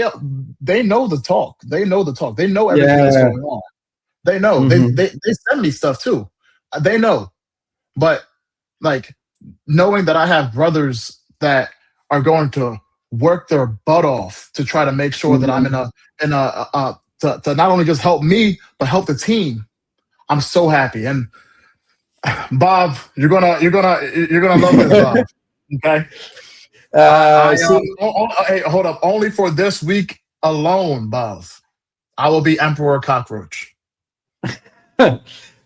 they know the talk. They know the talk. They know everything that's going on. They know. They send me stuff too. They know. But like knowing that I have brothers that are going to work their butt off to try to make sure that I'm to not only just help me but help the team, I'm so happy. And Bob, you're gonna love this, Bob. Okay. Hey, hold up. Only for this week alone, Bob, I will be Emperor Cockroach.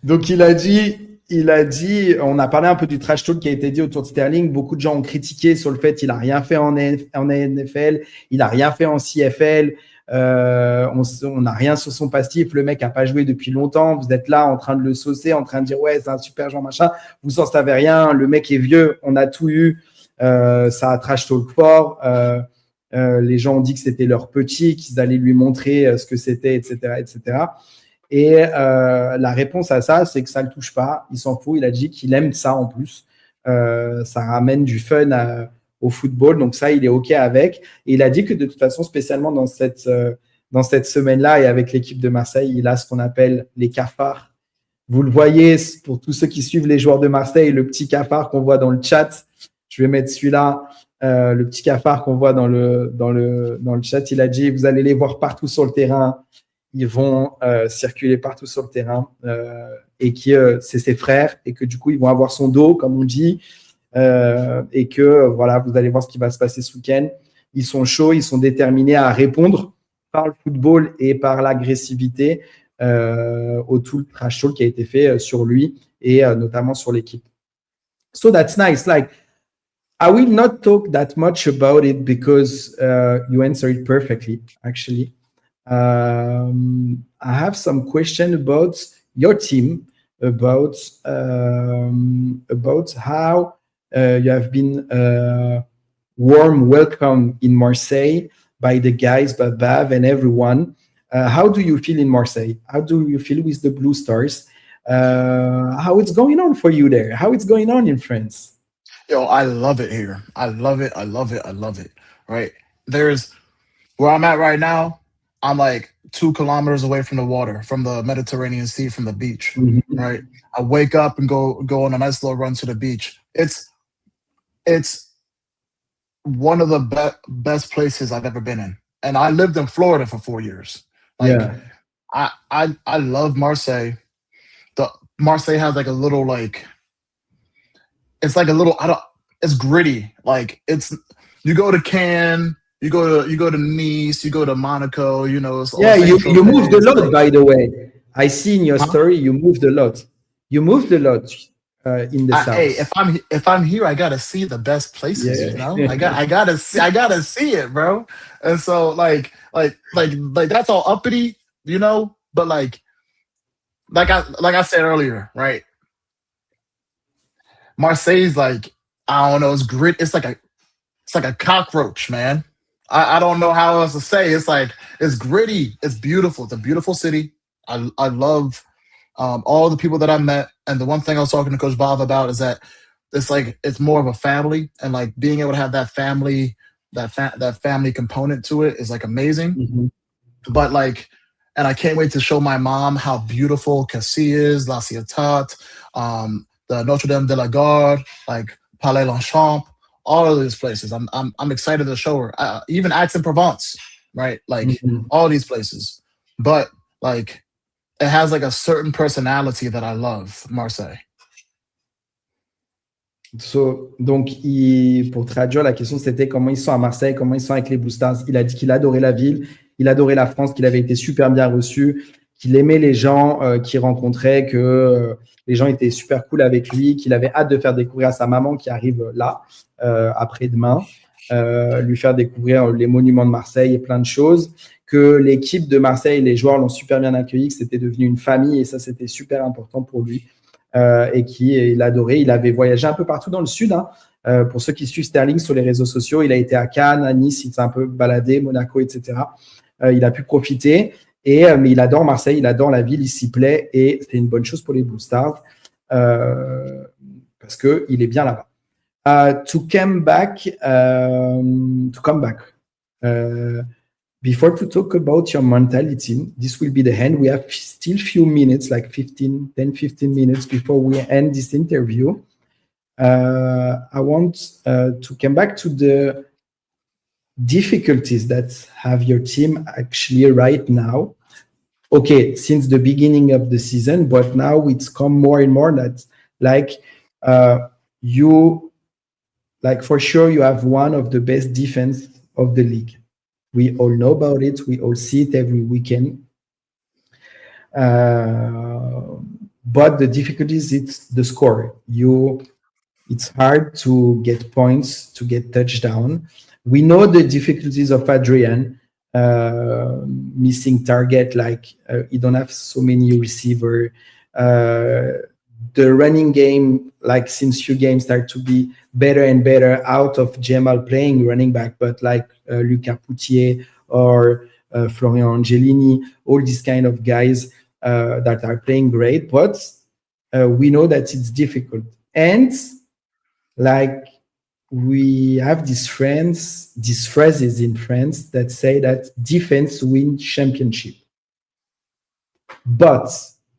Donc il a dit, on a parlé un peu du trash talk qui a été dit autour de Sterling. Beaucoup de gens ont critiqué sur le fait qu'il a rien fait en NFL, il a rien fait en CFL. On n'a rien sur son passif. Le mec a pas joué depuis longtemps. Vous êtes là en train de le saucer, en train de dire ouais, c'est un super genre machin. Vous en savez rien. Le mec est vieux. On a tout eu. Ça a trash talk fort. Les gens ont dit que c'était leur petit, qu'ils allaient lui montrer ce que c'était, etc., etc. Et la réponse à ça, c'est que ça le touche pas. Il s'en fout. Il a dit qu'il aime ça en plus. Ça ramène du fun au football. Donc ça, il est OK avec. Et il a dit que de toute façon, spécialement dans cette semaine-là et avec l'équipe de Marseille, il a ce qu'on appelle les cafards. Vous le voyez, pour tous ceux qui suivent les joueurs de Marseille, le petit cafard qu'on voit dans le chat. Je vais mettre celui-là, le petit cafard qu'on voit dans le chat. Il a dit, vous allez les voir partout sur le terrain. ils vont circuler partout sur le terrain et que c'est ses frères et que du coup, ils vont avoir son dos, comme on dit, et que voilà, vous allez voir ce qui va se passer ce week-end. Ils sont chauds, ils sont déterminés à répondre par le football et par l'agressivité au tout le trash talk qui a été fait sur lui et notamment sur l'équipe. So that's nice. Like, I will not talk that much about it because you answer it perfectly, actually. I have some question about your team, about how you have been warm welcome in Marseille by the guys, by Bav and everyone. How do you feel in Marseille? How do you feel with the Blue Stars? How it's going on for you there? How it's going on in France? Yo, I love it here. I love it. I love it. I love it. Right. There's where I'm at right now. I'm like 2 kilometers away from the water, from the Mediterranean Sea, from the beach. Mm-hmm. Right. I wake up and go on a nice little run to the beach. It's one of the best places I've ever been in. And I lived in Florida for 4 years. Like, Yeah. I love Marseille. Marseille has like a little, like, it's like a little, it's gritty. Like, it's, you go to Cannes, you go to Nice, you go to Monaco, you know. It's Yeah, you moved a lot, by the way. I see in your story you moved a lot. You moved a lot in the south. Hey, if I'm here, I gotta see the best places. Yeah. You know, I gotta see it, bro. And so like that's all uppity, you know. But like I said earlier, right? Marseille's like, I don't know, it's grit. It's like a cockroach, man. I don't know how else to say. It's like, it's gritty. It's beautiful. It's a beautiful city. I love all the people that I met. And the one thing I was talking to Coach Bob about is that it's like, it's more of a family, and like being able to have that family, that family component to it is like amazing. Mm-hmm. But like, and I can't wait to show my mom how beautiful Cassis is, La Ciotat, the Notre Dame de la Garde, like Palais Longchamp, all of these places. I'm excited to show her. Even Aix-en-Provence, right? Like all these places. But like, it has like a certain personality that I love, Marseille. So, donc, pour traduire, la question c'était comment ils sont à Marseille, comment ils sont avec les Blue Stars. Il a dit qu'il adorait la ville, il adorait la France, qu'il avait été super bien reçu, qu'il aimait les gens qu'il rencontrait, que les gens étaient super cool avec lui, qu'il avait hâte de faire découvrir à sa maman qui arrive là, après-demain, lui faire découvrir les monuments de Marseille et plein de choses, que l'équipe de Marseille, les joueurs l'ont super bien accueilli, que c'était devenu une famille et ça, c'était super important pour lui. Et qu'il adorait. Il avait voyagé un peu partout dans le sud. Pour ceux qui suivent Sterling sur les réseaux sociaux, il a été à Cannes, à Nice, il s'est un peu baladé, Monaco, etc. Il a pu profiter. Mais il adore Marseille, il adore la ville, il s'y plaît et c'est une bonne chose pour les Blue Stars parce qu'il est bien là-bas. To come back, before to talk about your mentality, this will be the end. We have still few minutes, like 15 minutes before we end this interview. I want to come back to the difficulties that have your team actually right now. Okay, since the beginning of the season, but now it's come more and more that like you, like for sure you have one of the best defense of the league. We all know about it. We all see it every weekend. But the difficulty is it's the score. It's hard to get points, to get touchdown. We know the difficulties of Adrian, missing target, like he don't have so many receiver. The running game, like since few games, start to be better and better out of Jamal playing running back, but like Lucas Poutier or Florian Angelini, all these kind of guys that are playing great, but we know that it's difficult. And like we have these phrases in France that say that defense wins championship. But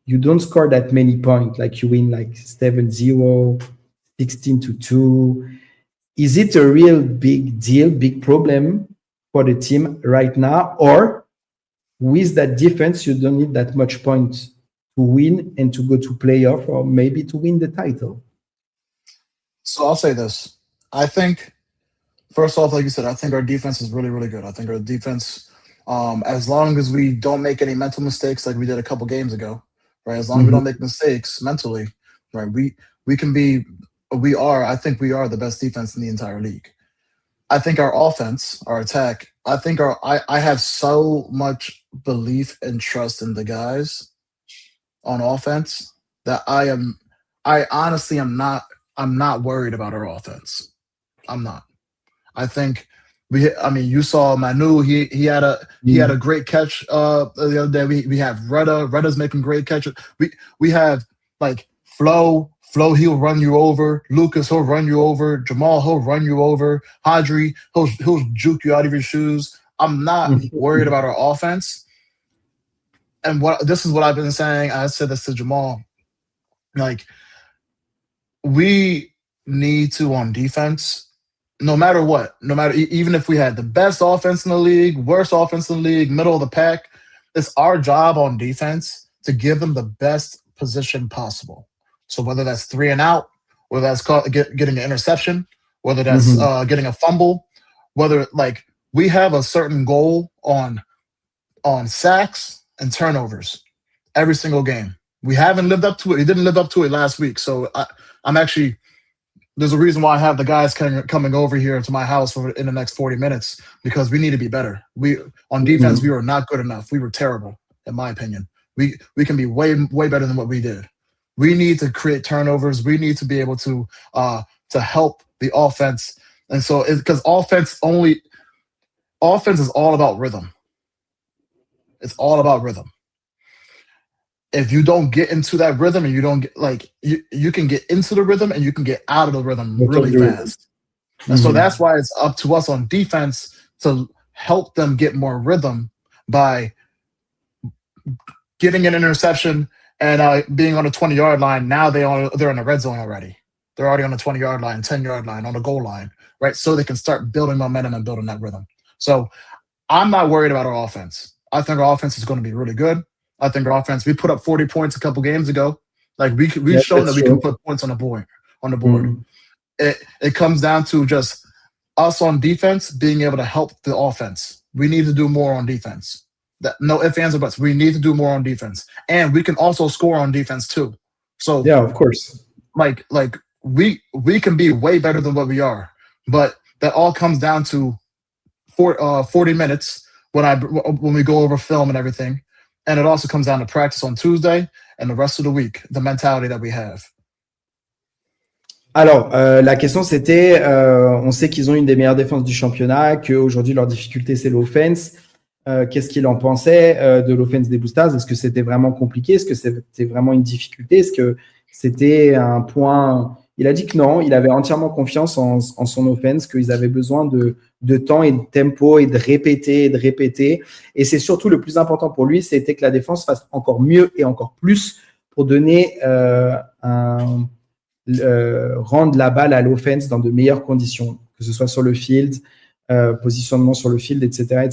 you don't score that many points, like you win like 7-0, 16-2. Is it a real big deal, big problem for the team right now? Or with that defense, you don't need that much points to win and to go to playoff or maybe to win the title. So I'll say this. I think, first off, like you said, I think our defense is really, really good. I think our defense, as long as we don't make any mental mistakes like we did a couple games ago, right? As long as we don't make mistakes mentally, right? I think we are the best defense in the entire league. I think our offense, our attack, I have so much belief and trust in the guys on offense that I honestly I'm not worried about our offense. I'm not. I think you saw Manu, he had a great catch the other day. We have Reda's making great catches. We have like Flo, he'll run you over. Lucas, he'll run you over. Jamal, he'll run you over. Hadri, he'll juke you out of your shoes. I'm not worried about our offense. And this is what I've been saying. I said this to Jamal. Like, we need to, on defense, no matter what, even if we had the best offense in the league, worst offense in the league, middle of the pack, it's our job on defense to give them the best position possible. So whether that's 3 and out, whether that's getting an interception, whether that's getting a fumble, whether we have a certain goal on sacks and turnovers every single game. We haven't lived up to it. We didn't live up to it last week. So I'm actually, there's a reason why I have the guys coming over here to my house in the next 40 minutes, because we need to be better. On defense, we were not good enough. We were terrible, in my opinion. We can be way better than what we did. We need to create turnovers. We need to be able to help the offense. And so, because offense is all about rhythm. It's all about rhythm. If you don't get into that rhythm and you don't get you can get into the rhythm and you can get out of the rhythm really fast. And so that's why it's up to us on defense to help them get more rhythm by getting an interception and being on the 20-yard line. Now they're in the red zone already. They're already on the 20-yard line, 10-yard line, on the goal line, right? So they can start building momentum and building that rhythm. So I'm not worried about our offense. I think our offense is going to be really good. I think our offense, we put up 40 points a couple games ago. We've shown that we can put points on the board. It comes down to just us on defense being able to help the offense. We need to do more on defense. No ifs, ands, or buts. We need to do more on defense. And we can also score on defense too. So yeah, of course. We can be way better than what we are. But that all comes down to 40 minutes when we go over film and everything. And it also comes down to practice on Tuesday and the rest of the week, the mentality that we have. Alors, la question c'était, on sait qu'ils ont une des meilleures défenses du championnat, qu'aujourd'hui leur difficulté c'est l'offense. Qu'est-ce qu'il en pensait de l'offense des Boosters? Est-ce que c'était vraiment compliqué? Est-ce que c'était vraiment une difficulté? Est-ce que c'était un point? Il a dit que non, il avait entièrement confiance en son offense, qu'ils avaient besoin de temps et de tempo et de répéter. Et c'est surtout le plus important pour lui, c'était que la défense fasse encore mieux et encore plus pour donner rendre la balle à l'offense dans de meilleures conditions, que ce soit sur le field, positionnement sur le field, etc.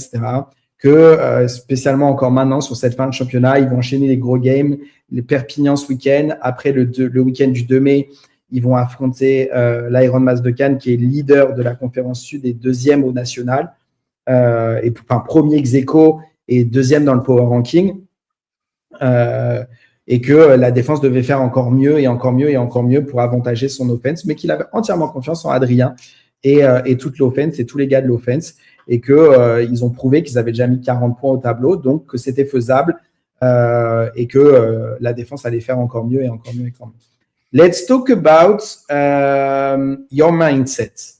Que spécialement encore maintenant sur cette fin de championnat, ils vont enchaîner les gros games, les Perpignan ce week-end. Après le week-end du 2 mai, ils vont affronter l'Iron Mass de Cannes, qui est leader de la conférence Sud et deuxième au national, premier ex-aequo et deuxième dans le power ranking. Et que la défense devait faire encore mieux et encore mieux et encore mieux pour avantager son offense, mais qu'il avait entièrement confiance en Adrien et toute l'offense et tous les gars de l'offense, et qu'ils ont prouvé qu'ils avaient déjà mis 40 points au tableau, donc que c'était faisable et que la défense allait faire encore mieux et encore mieux et encore mieux. Let's talk about your mindset.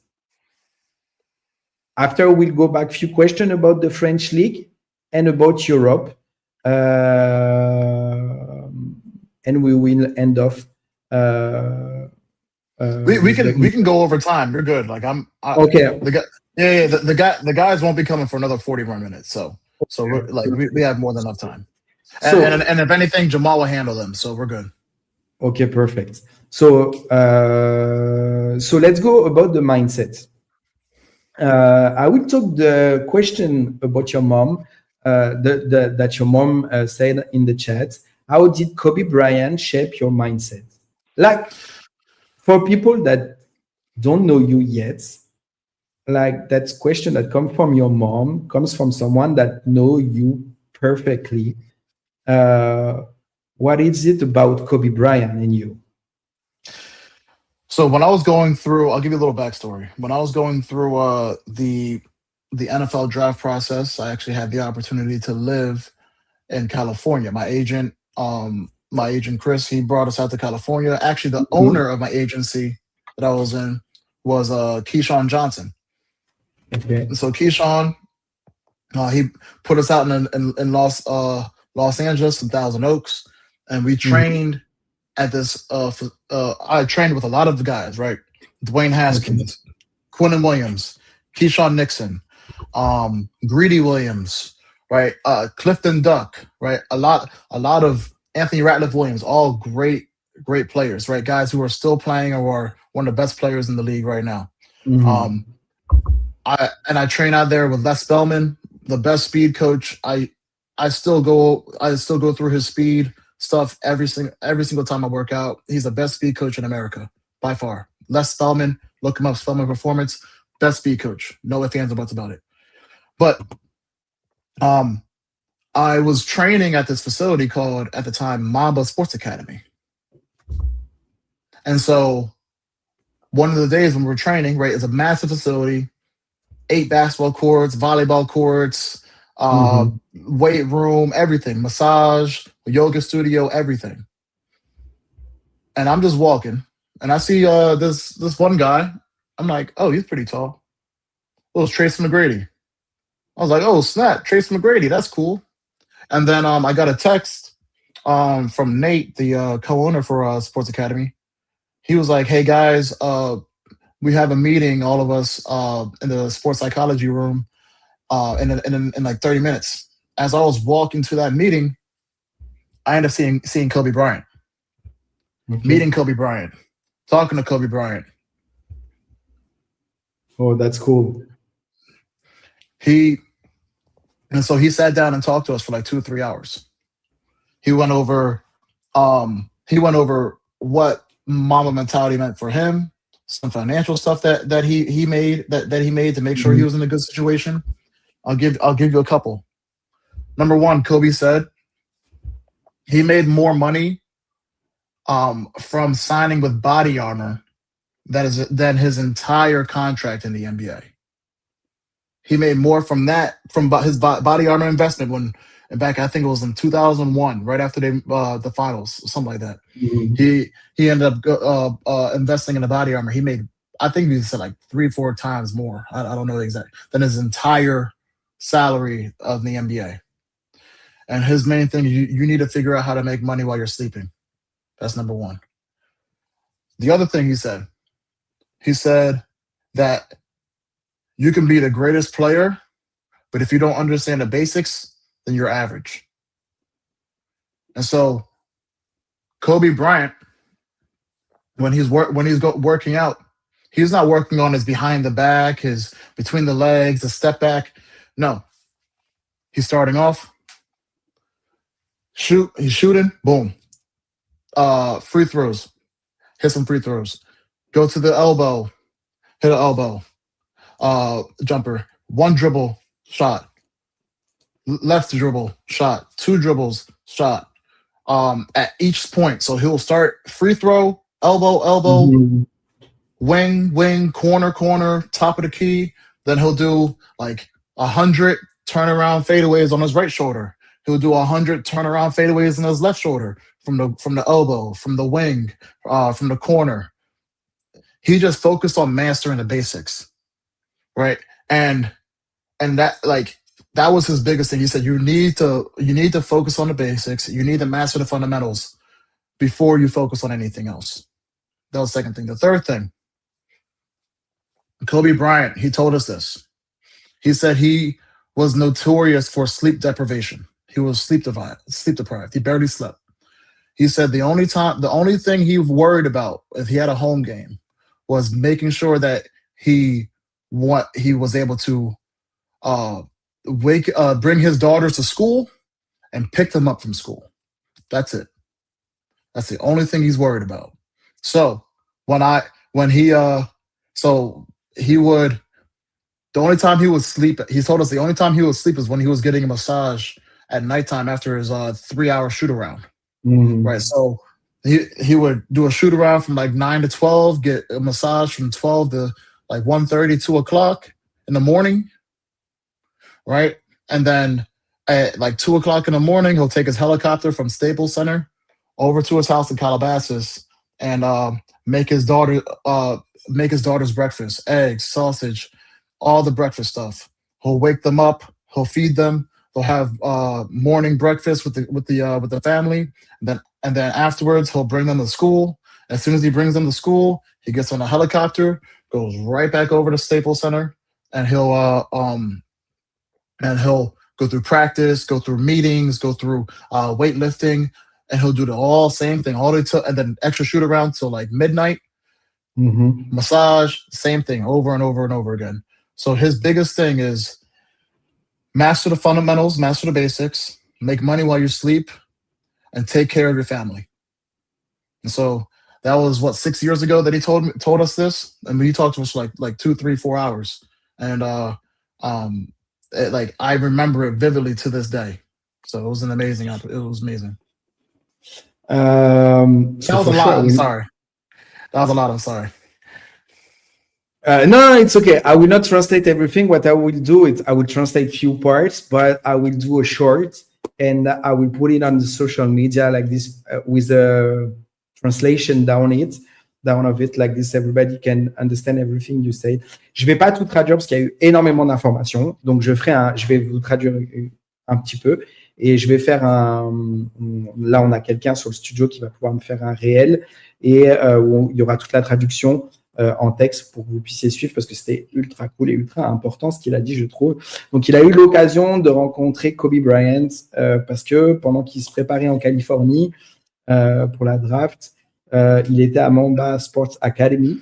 After we'll go back, few questions about the French league and about Europe. And we will end off. We can go over time. You're good. Okay. The guys won't be coming for another 40 more minutes. So we have more than enough time. And if anything, Jamal will handle them. So we're good. Okay, perfect. So let's go about the mindset. I will talk the question about your mom. that your mom said in the chat. How did Kobe Bryant shape your mindset? Like, for people that don't know you yet, like, that question that comes from your mom comes from someone that know you perfectly. What is it about Kobe Bryant and you? So when I was going through, I'll give you a little backstory. When I was going through the NFL draft process, I actually had the opportunity to live in California. My agent Chris, he brought us out to California. Actually, the owner of my agency that I was in was Keyshawn Johnson. Okay. And so Keyshawn, he put us out in Los Angeles, in Thousand Oaks, and we trained at this. I trained with a lot of the guys, right? Dwayne Haskins, Quinnen Williams, Keyshawn Nixon, Greedy Williams, right? Clifton Duck, right? A lot of Anthony Ratliff-Williams, all great players, right? Guys who are still playing or are one of the best players in the league right now. I train out there with Les Spellman, the best speed coach. I still go through his speed stuff every single time I work out. He's the best speed coach in America by far. Les Spellman, look him up, Spellman Performance, best speed coach. No ifs, ands, or buts about it. But I was training at this facility called, at the time, Mamba Sports Academy. And so one of the days when we're training, right, it's a massive facility, 8 basketball courts, volleyball courts, weight room, everything, massage, yoga studio, everything. And I'm just walking, and I see this one guy. I'm like, oh, he's pretty tall. Oh, it's Trace McGrady. I was like, oh, snap, Trace McGrady, that's cool. And then I got a text from Nate, the co-owner for Sports Academy. He was like, hey, guys, we have a meeting, all of us, in the sports psychology room in like 30 minutes. As I was walking to that meeting, I ended up seeing Kobe Bryant, meeting Kobe Bryant, talking to Kobe Bryant. Oh, that's cool. And so he sat down and talked to us for like 2 or 3 hours. He went over what Mamba mentality meant for him, some financial stuff that he made to make sure he was in a good situation. I'll give you a couple. Number one, Kobe said he made more money from signing with Body Armor than his entire contract in the NBA. He made more from that, from his Body Armor investment back, I think it was in 2001, right after the finals, something like that. He ended up investing in the Body Armor. He made, I think he said like 3-4 times more. I don't know the exact, than his entire salary of the NBA. And his main thing, you need to figure out how to make money while you're sleeping. That's number one. The other thing he said that you can be the greatest player, but if you don't understand the basics, then you're average. And so Kobe Bryant, when he's working out, he's not working on his behind the back, his between the legs, the step back. No. He's starting off, he's shooting, boom. Free throws, hit some free throws. Go to the elbow, hit an elbow. Jumper, 1 dribble, shot. Left dribble, shot. 2 dribbles, shot. At each point. So he'll start free throw, elbow, wing, corner, top of the key. Then he'll do like 100 turnaround fadeaways on his right shoulder. He'll do 100 turnaround fadeaways on his left shoulder from the elbow, from the wing, from the corner. He just focused on mastering the basics, right? And that, like, that was his biggest thing. He said you need to focus on the basics. You need to master the fundamentals before you focus on anything else. That was the second thing. The third thing, Kobe Bryant, he told us this. He said he was notorious for sleep deprivation. He was sleep deprived. He barely slept. He said the only thing he worried about if he had a home game was making sure that he was able to bring his daughters to school and pick them up from school. That's it. That's the only thing he's worried about. So the only time he would sleep, he told us the only time he would sleep is when he was getting a massage at nighttime after his 3-hour shoot around. Right. So he would do a shoot around from like 9 to 12, get a massage from 12 to like 1:30, 2 o'clock in the morning. Right. And then at like 2 o'clock in the morning, he'll take his helicopter from Staples Center over to his house in Calabasas and make his daughter's breakfast, eggs, sausage, all the breakfast stuff. He'll wake them up. He'll feed them. They'll have morning breakfast with the family. And then afterwards, he'll bring them to school. As soon as he brings them to school, he gets on a helicopter, goes right back over to Staples Center, and he'll go through practice, go through meetings, go through weightlifting, and he'll do the all same thing all the way till, and then extra shoot around till like midnight. Massage, same thing over and over and over again. So his biggest thing is master the fundamentals, master the basics, make money while you sleep, and take care of your family. And so that was 6 years ago that he told us this, and he talked to us like 2, 3, 4 hours, and I remember it vividly to this day. So it was amazing. That was a lot. I'm sorry. That was a lot. I'm sorry. No, it's okay. I will not translate everything. What I will do is I will translate few parts, but I will do a short and I will put it on the social media like this with a translation down of it like this. Everybody can understand everything you say. Je vais pas tout traduire parce qu'il y a eu énormément d'informations. Donc je vais vous traduire un petit peu et je vais faire là on a quelqu'un sur le studio qui va pouvoir me faire un réel et où il y aura toute la traduction en texte pour que vous puissiez suivre parce que c'était ultra cool et ultra important ce qu'il a dit, je trouve. Donc, il a eu l'occasion de rencontrer Kobe Bryant parce que pendant qu'il se préparait en Californie pour la draft, il était à Mamba Sports Academy,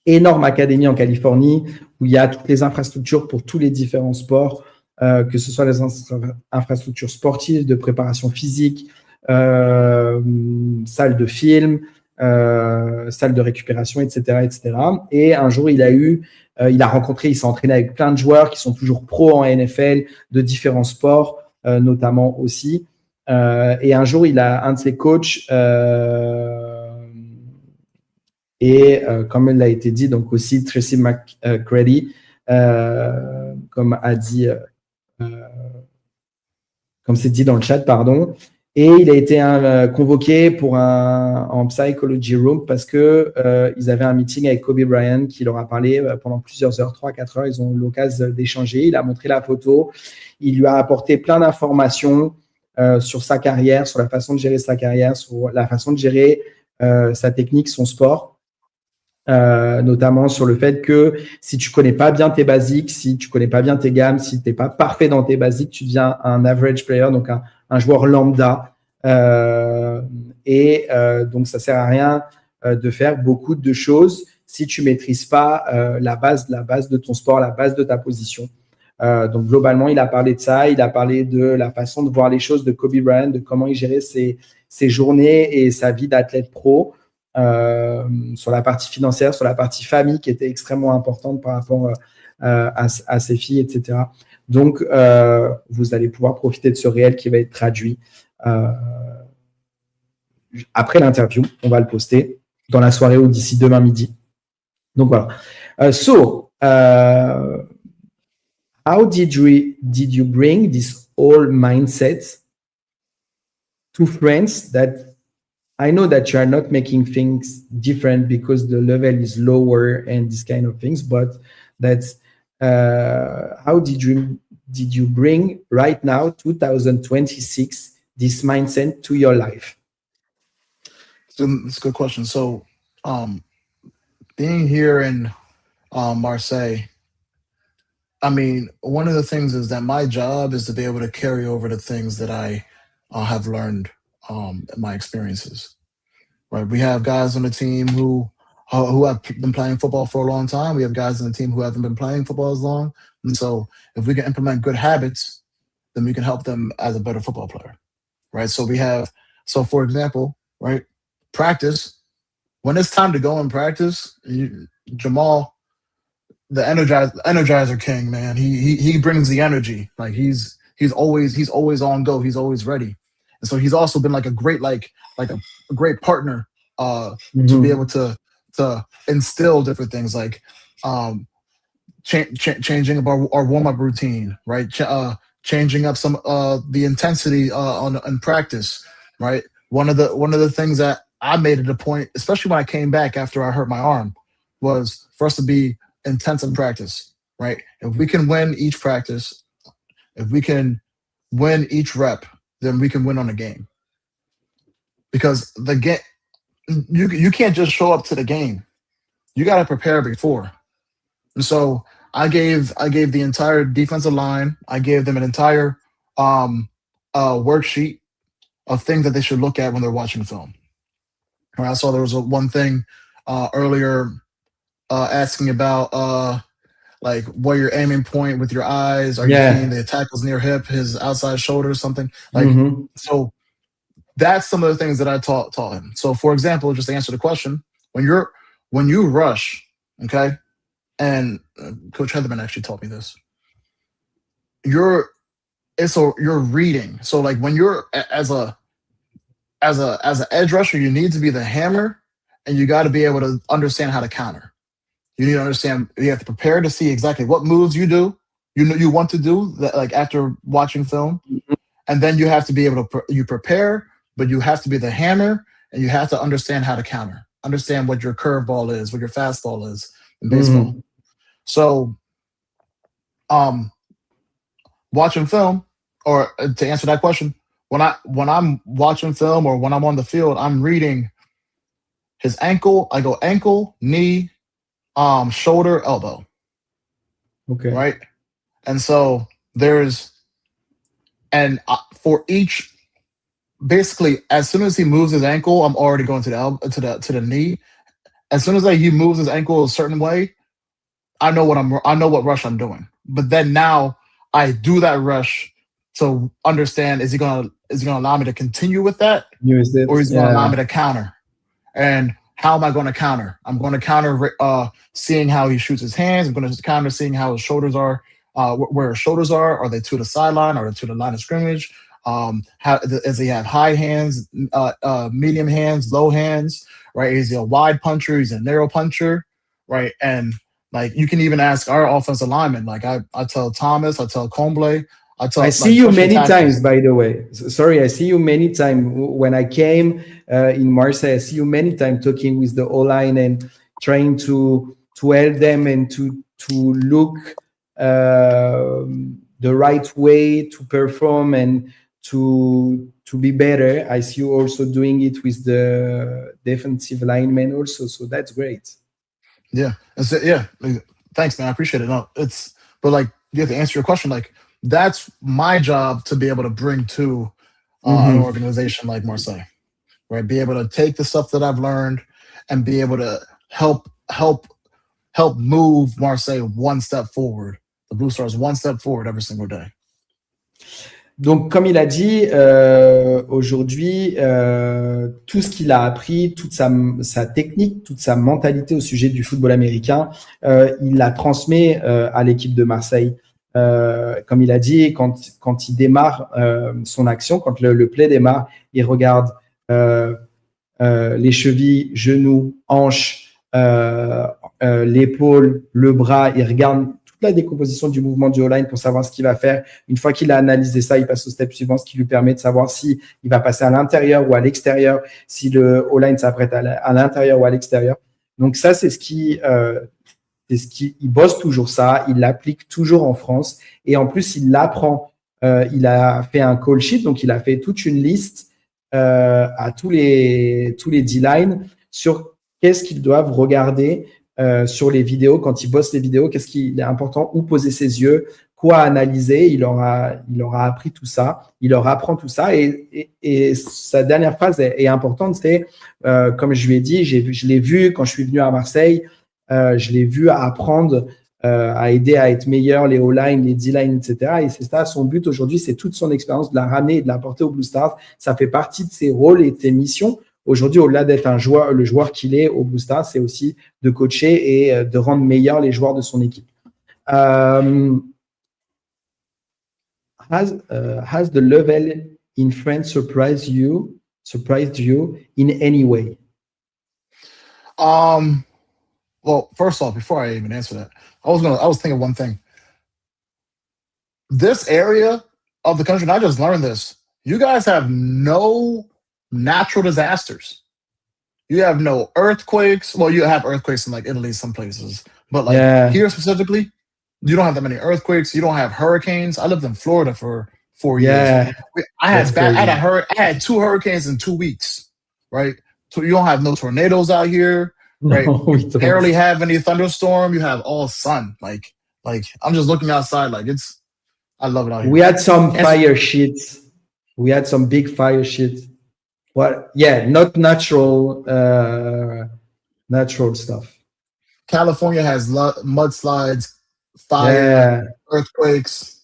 énorme académie en Californie où il y a toutes les infrastructures pour tous les différents sports, que ce soit les infrastructures sportives, de préparation physique, salle de film, salle de récupération, etc., etc. Et un jour, il s'est entraîné avec plein de joueurs qui sont toujours pros en NFL, de différents sports, notamment aussi. Et un jour, il a un de ses coachs, comme il a été dit, donc aussi Tracy McGrady, comme c'est dit dans le chat, pardon. Et il a été convoqué pour en Psychology Room parce que ils avaient un meeting avec Kobe Bryant qui leur a parlé pendant plusieurs heures, 3-4 heures. Ils ont eu l'occasion d'échanger. Il a montré la photo. Il lui a apporté plein d'informations sur sa carrière, sur la façon de gérer sa carrière, sur la façon de gérer sa technique, son sport. Notamment sur le fait que si tu connais pas bien tes basiques, si tu connais pas bien tes gammes, si tu n'es pas parfait dans tes basiques, tu deviens un average player, donc un joueur lambda. Donc, ça sert à rien de faire beaucoup de choses si tu maîtrises pas la base de ton sport, la base de ta position. Donc, globalement, il a parlé de ça. Il a parlé de la façon de voir les choses de Kobe Bryant, de comment il gérait ses journées et sa vie d'athlète pro. Sur la partie financière, sur la partie famille qui était extrêmement importante par rapport à ses filles, etc. Donc, vous allez pouvoir profiter de ce réel qui va être traduit après l'interview. On va le poster dans la soirée ou d'ici demain midi. Donc, voilà. How did you bring this whole mindset to France that I know that you are not making things different because the level is lower and this kind of things, but that's how did you bring right now, 2026, this mindset to your life? It's a good question. So, being here in Marseille, I mean, one of the things is that my job is to be able to carry over the things that I have learned in my experiences. Right, we have guys on the team who who have been playing football for a long time. We have guys in the team who haven't been playing football as long. And so if we can implement good habits, then we can help them as a better football player, right? So for example, right, practice, when it's time to go in practice, Jamal, the energizer king, man, he brings the energy. Like he's always on go. He's always ready. And so he's also been like a great great partner to be able to instill different things like changing up our warm-up routine, right? Changing up some the intensity in practice, right? One of the things that I made it a point, especially when I came back after I hurt my arm, was for us to be intense in practice, right? If we can win each practice, if we can win each rep, then we can win on a game. Because the game, you can't just show up to the game. You got to prepare before. And so I gave the entire defensive line, I gave them an entire worksheet of things that they should look at when they're watching film. Right, I saw there was one thing earlier asking about like what your aiming point with your eyes. Are you seeing the tackle's near hip, his outside shoulder, something like so? That's some of the things that I taught him. So, for example, just to answer the question, when you rush, okay, and Coach Heatherman actually taught me this. You're reading. So, like when you're as an edge rusher, you need to be the hammer, and you got to be able to understand how to counter. You need to understand. You have to prepare to see exactly what moves you do. You want to do that, like after watching film, and then you have to be able to you prepare. But you have to be the hammer, and you have to understand how to counter. Understand what your curveball is, what your fastball is in baseball. So, watching film, or to answer that question, when I'm watching film or when I'm on the field, I'm reading his ankle. I go ankle, knee, shoulder, elbow. Okay. Right, and so for each. Basically, as soon as he moves his ankle, I'm already going to the knee. As soon as he moves his ankle a certain way, I know what rush I'm doing. But then now I do that rush to understand: is he gonna allow me to continue with that, or is he gonna allow me to counter? And how am I going to counter? I'm going to counter seeing how he shoots his hands. I'm going to counter seeing how his shoulders are, where his shoulders are. Are they to the sideline? Are they to the line of scrimmage? How does he have high hands, medium hands, low hands, right? Is he a wide puncher? He's a narrow puncher, right? And like you can even ask our offensive linemen. Like I tell Thomas, I tell Comble, I see you many times, by the way. Sorry, I see you many times. When I came in Marseille, I see you many times talking with the O-line and trying to help them and to look the right way to perform and to be better. I see you also doing it with the defensive linemen also, so that's great. Yeah, thanks, man. I appreciate it. No, but like you have to answer your question. Like that's my job to be able to bring to an organization like Marseille, right? Be able to take the stuff that I've learned and be able to help move Marseille one step forward. The Blue Stars one step forward every single day. Donc, comme il a dit, aujourd'hui, tout ce qu'il a appris, toute sa technique, toute sa mentalité au sujet du football américain, il la transmet à l'équipe de Marseille. Comme il a dit, quand il démarre son action, quand le play démarre, il regarde les chevilles, genoux, hanches, l'épaule, le bras, il regarde la décomposition du mouvement du O-line pour savoir ce qu'il va faire. Une fois qu'il a analysé ça, il passe au step suivant, ce qui lui permet de savoir si il va passer à l'intérieur ou à l'extérieur, si le O-line s'apprête à l'intérieur ou à l'extérieur. Donc ça, c'est ce qui il bosse toujours ça, il l'applique toujours en France et en plus il l'apprend. Il a fait un call sheet, donc il a fait toute une liste à tous les D-line sur qu'est-ce qu'ils doivent regarder sur les vidéos, quand ils bossent les vidéos, qu'est-ce qu'il est important, où poser ses yeux, quoi analyser. Il leur a appris tout ça. Il leur apprend tout ça. Et sa dernière phrase est importante. C'est, comme je lui ai dit, je l'ai vu quand je suis venu à Marseille. Je l'ai vu apprendre, à aider à être meilleur, les O-line, les D-line, etc. Et c'est ça, son but aujourd'hui, c'est toute son expérience de la ramener et de la porter au Blue Stars. Ça fait partie de ses rôles et de ses missions. Aujourd'hui, au-delà d'être le joueur qu'il est au Blue Stars, c'est aussi de coacher et de rendre meilleurs les joueurs de son équipe. Has the level in France surprised you in any way? Well, first off, before I even answer that, I was thinking one thing. This area of the country, and I just learned this, you guys have no natural disasters. You have no earthquakes. Well, you have earthquakes in like Italy, some places, but like here specifically, you don't have that many earthquakes. You don't have hurricanes. I lived in Florida for 4 years. I had 2 hurricanes in 2 weeks, right? So you don't have no tornadoes out here. Right, you barely have any thunderstorm. You have all sun. Like I'm just looking outside. Like I love it out here. We had some fire shit. We had some big fire shit. But yeah, not natural stuff. California has mudslides, fire, earthquakes.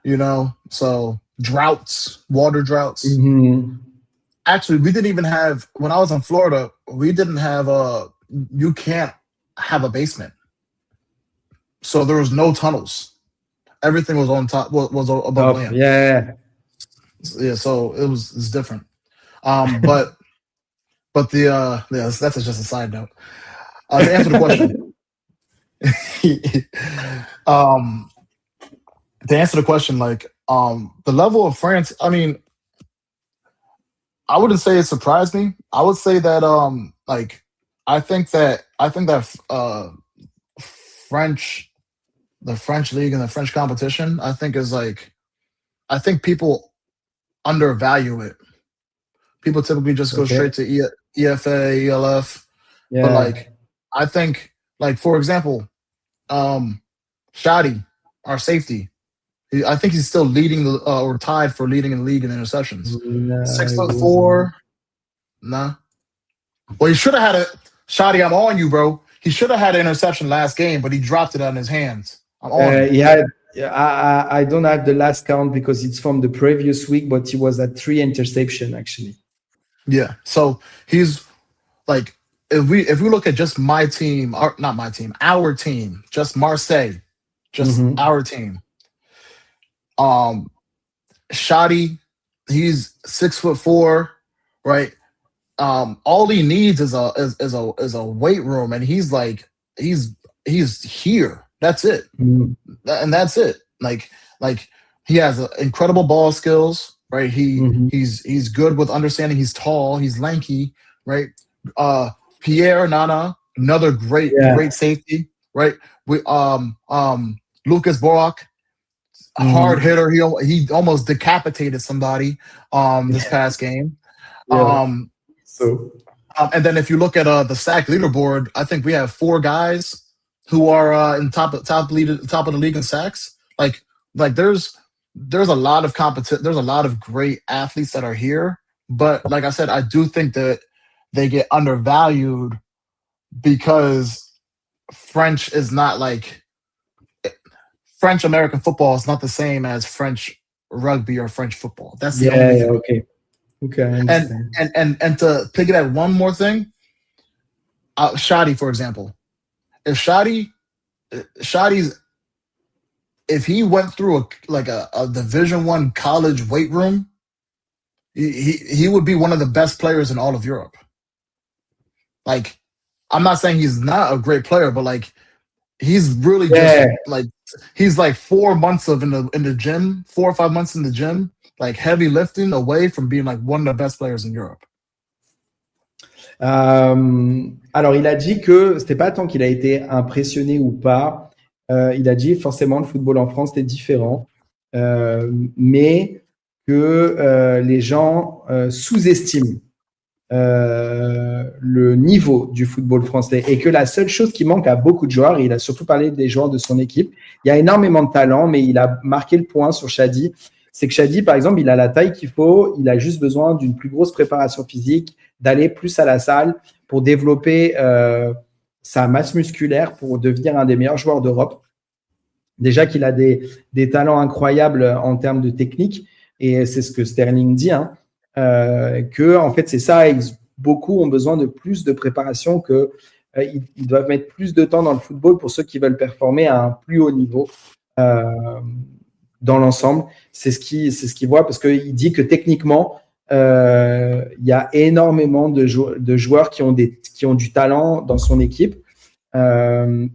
You know, so droughts, water droughts. Mm-hmm. Actually, we didn't even have, when I was in Florida, we didn't have you can't have a basement. So there was no tunnels. Everything was on top, was above land. Yeah. Yeah, so it's different. But that's just a side note. To answer the question, like, the level of France, I mean, I wouldn't say it surprised me. I would say that like I think that the French league and the French competition, I think people undervalue it. People typically just go straight to EFA, ELF. Yeah. But like I think, like, for example, Shadi, our safety, I think he's still leading or tied for leading in the league in interceptions. 6'4". Nah. Well, he should have had a Shadi. I'm on you, bro. He should have had an interception last game, but he dropped it on his hands. I'm on you. I don't have the last count because it's from the previous week, but he was at 3 interceptions actually. Yeah. So he's like, if we look at just my team, or not my team, our team, just Marseille, just our team. Shadi, he's 6'4", right? All he needs is a weight room, and he's here. That's it, and that's it. Like he has incredible ball skills, right? He's good with understanding. He's tall. He's lanky, right? Pierre Nana, another great safety, right? We Lucas Borak. Hard hitter. He almost decapitated somebody this past game. And then if you look at the sack leaderboard, I think we have 4 guys who are in top of the league in sacks. Like there's a lot of there's a lot of great athletes that are here, but like I said, I do think that they get undervalued because French is not like. French American football is not the same as French rugby or French football. That's the only thing. Okay. I understand. And to pick it at one more thing, Shadi, for example, if he went through a Division I college weight room, he would be one of the best players in all of Europe. Like, I'm not saying he's not a great player, but like he's really just like. He's like 4 months in the gym, 4 or 5 months in the gym, like heavy lifting, away from being like one of the best players in Europe. Alors, il a dit que c'était pas tant qu'il a été impressionné ou pas. Il a dit forcément le football en France était différent, mais que les gens sous-estiment le niveau du football français et que la seule chose qui manque à beaucoup de joueurs, et il a surtout parlé des joueurs de son équipe, il y a énormément de talent, mais il a marqué le point sur Shadi, c'est que Shadi, par exemple, il a la taille qu'il faut, il a juste besoin d'une plus grosse préparation physique, d'aller plus à la salle pour développer sa masse musculaire pour devenir un des meilleurs joueurs d'Europe. Déjà qu'il a des talents incroyables en termes de technique, et c'est ce que Sterling dit, hein, que en fait c'est ça, beaucoup ont besoin de plus de préparation, que ils doivent mettre plus de temps dans le football pour ceux qui veulent performer à un plus haut niveau dans l'ensemble. C'est ce qu'il voit, parce qu'il dit que techniquement il y a énormément de joueurs qui ont du talent dans son équipe.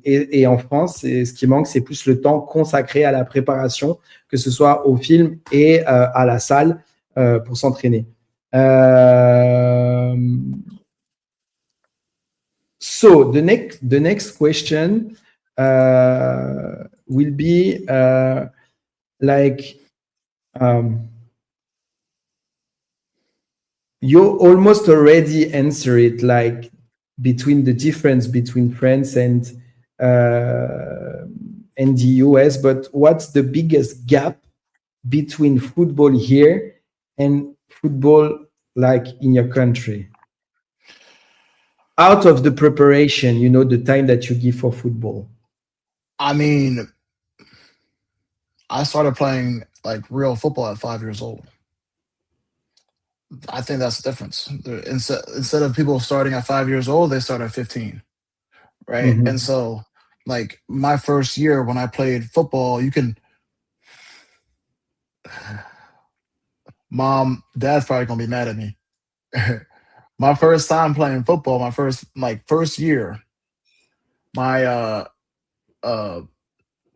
Et en France, ce qui manque, c'est plus le temps consacré à la préparation, que ce soit au film et à la salle pour s'entraîner. So the next question will be you almost already answer it, like between the difference between France and the US, but what's the biggest gap between football here and football like in your country? Out of the preparation, the time that you give for football. I mean, I started playing like real football at 5 years old. I think that's the difference. Instead of people starting at 5 years old, they start at 15, right? Mm-hmm. And so, like, my first year when I played football, Mom, Dad's probably gonna be mad at me. My first time playing football, my first year, my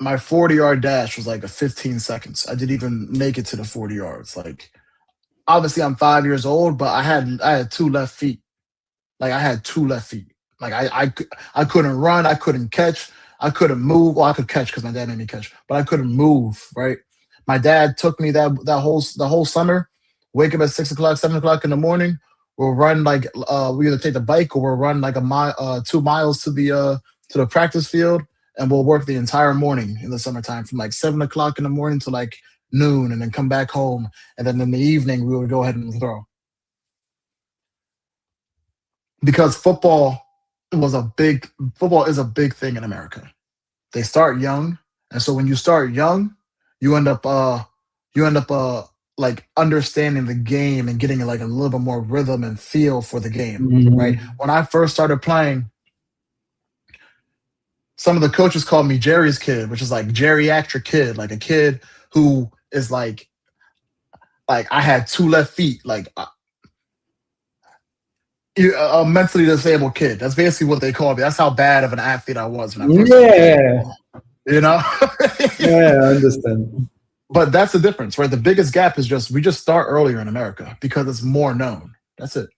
40-yard dash was like a 15 seconds. I didn't even make it to the 40 yards. Like, obviously I'm 5 years old, but I had 2 left feet. Like, I had 2 left feet. Like, I couldn't run, I couldn't catch, I couldn't move. Well, I could catch because my dad made me catch, but I couldn't move, right? My dad took me the whole summer, wake up at 6 o'clock, 7 o'clock in the morning. We'll run like we either take the bike or we'll run like 2 miles to the practice field, and we'll work the entire morning in the summertime from like 7 o'clock in the morning to like noon, and then come back home, and then in the evening we would go ahead and throw. Because football is a big thing in America. They start young, and so when you start young, you end up like understanding the game and getting like a little bit more rhythm and feel for the game, Mm-hmm. right? When I first started playing, some of the coaches called me Jerry's kid, which is like geriatric kid, like a kid who is like I had 2 left feet, like a mentally disabled kid. That's basically what they called me. That's how bad of an athlete I was when I first started playing, you know? Yeah, I understand. But that's the difference, right? The biggest gap is we just start earlier in America because it's more known. That's it.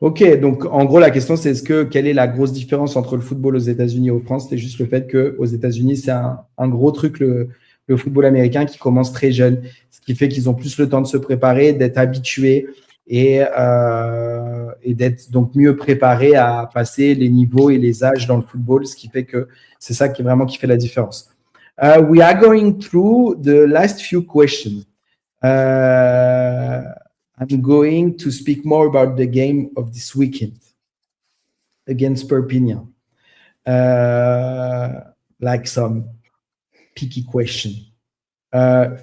Ok, donc en gros la question c'est quelle est la grosse différence entre le football aux États-Unis et en France? C'est juste le fait qu'aux États-Unis c'est un gros truc, le football américain, qui commence très jeune, ce qui fait qu'ils ont plus le temps de se préparer, d'être habitués et d'être donc mieux préparés à passer les niveaux et les âges dans le football, ce qui fait que c'est ça qui fait la différence. We are going through the last few questions. I'm going to speak more about the game of this weekend against Perpignan. Like some picky question.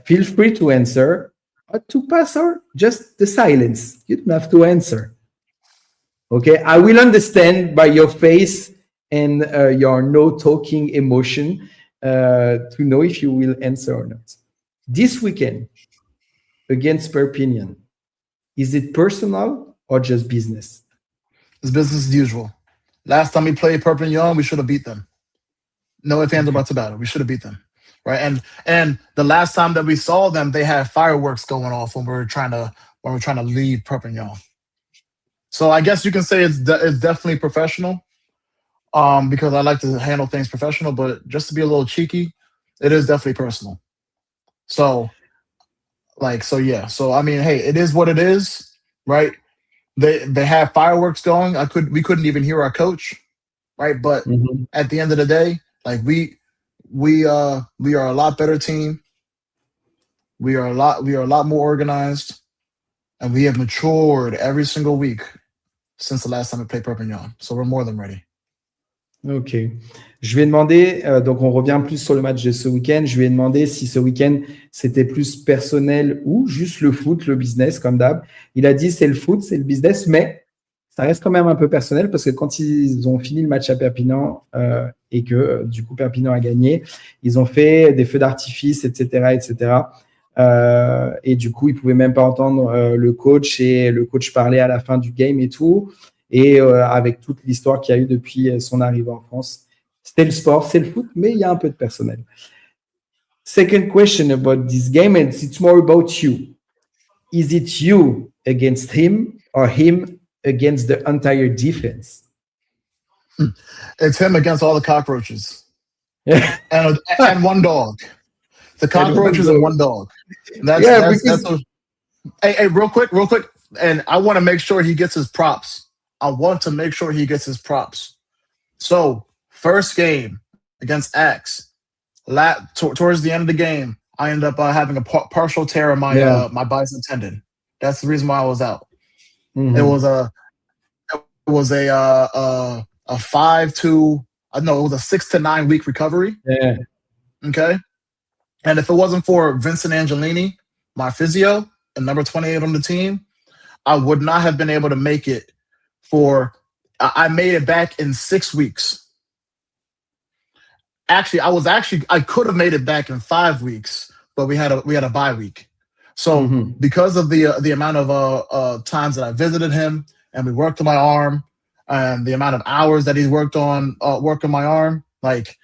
Feel free to answer or to pass, or just the silence. You don't have to answer. Okay, I will understand by your face and your no talking emotion to know if you will answer or not. This weekend against Perpignan, is it personal or just business? It's business as usual. Last time we played Perpignan, we should have beat them. No ifs, ands, or buts about it. We should have beat them, right? And the last time that we saw them, they had fireworks going off when we were trying to leave Perpignan. So I guess you can say it's definitely professional, because I like to handle things professional. But just to be a little cheeky, it is definitely personal. So yeah. So I mean, hey, it is what it is, right? they have fireworks going. We couldn't even hear our coach, right? But at the end of the day, like we are a lot better team. We are a lot more organized, and we have matured every single week since the last time we played Perpignan. So we're more than ready. Ok. Je lui ai demandé, donc on revient plus sur le match de ce week-end, je lui ai demandé si ce week-end c'était plus personnel ou juste le foot, le business comme d'hab. Il a dit c'est le foot, c'est le business, mais ça reste quand même un peu personnel parce que quand ils ont fini le match à Perpignan et que du coup Perpignan a gagné, ils ont fait des feux d'artifice, etc., etc. Et du coup, ils pouvaient même pas entendre le coach et le coach parlait à la fin du game et tout. Et avec toute l'histoire qu'il y a eu depuis son arrivée en France. C'était le sport, c'est le foot, mais il y a un peu de personnel. Second question about this game, and it's more about you. Is it you against him or him against the entire defense? It's him against all the cockroaches. and one dog. The cockroaches and one dog. Hey, real quick. And I want to make sure he gets his props. So, first game against X, towards the end of the game, I ended up having a partial tear in my my bicep tendon. That's the reason why I was out. Mm-hmm. It was a 6 to 9 week recovery. Yeah. Okay. And if it wasn't for Vincent Angelini, my physio, and number 28 on the team, I would not have been able to make it I made it back in 6 weeks. Actually, I could have made it back in 5 weeks, but we had a bye week. So because of the amount of times that I visited him and we worked on my arm and the amount of hours that he's worked on working my arm, like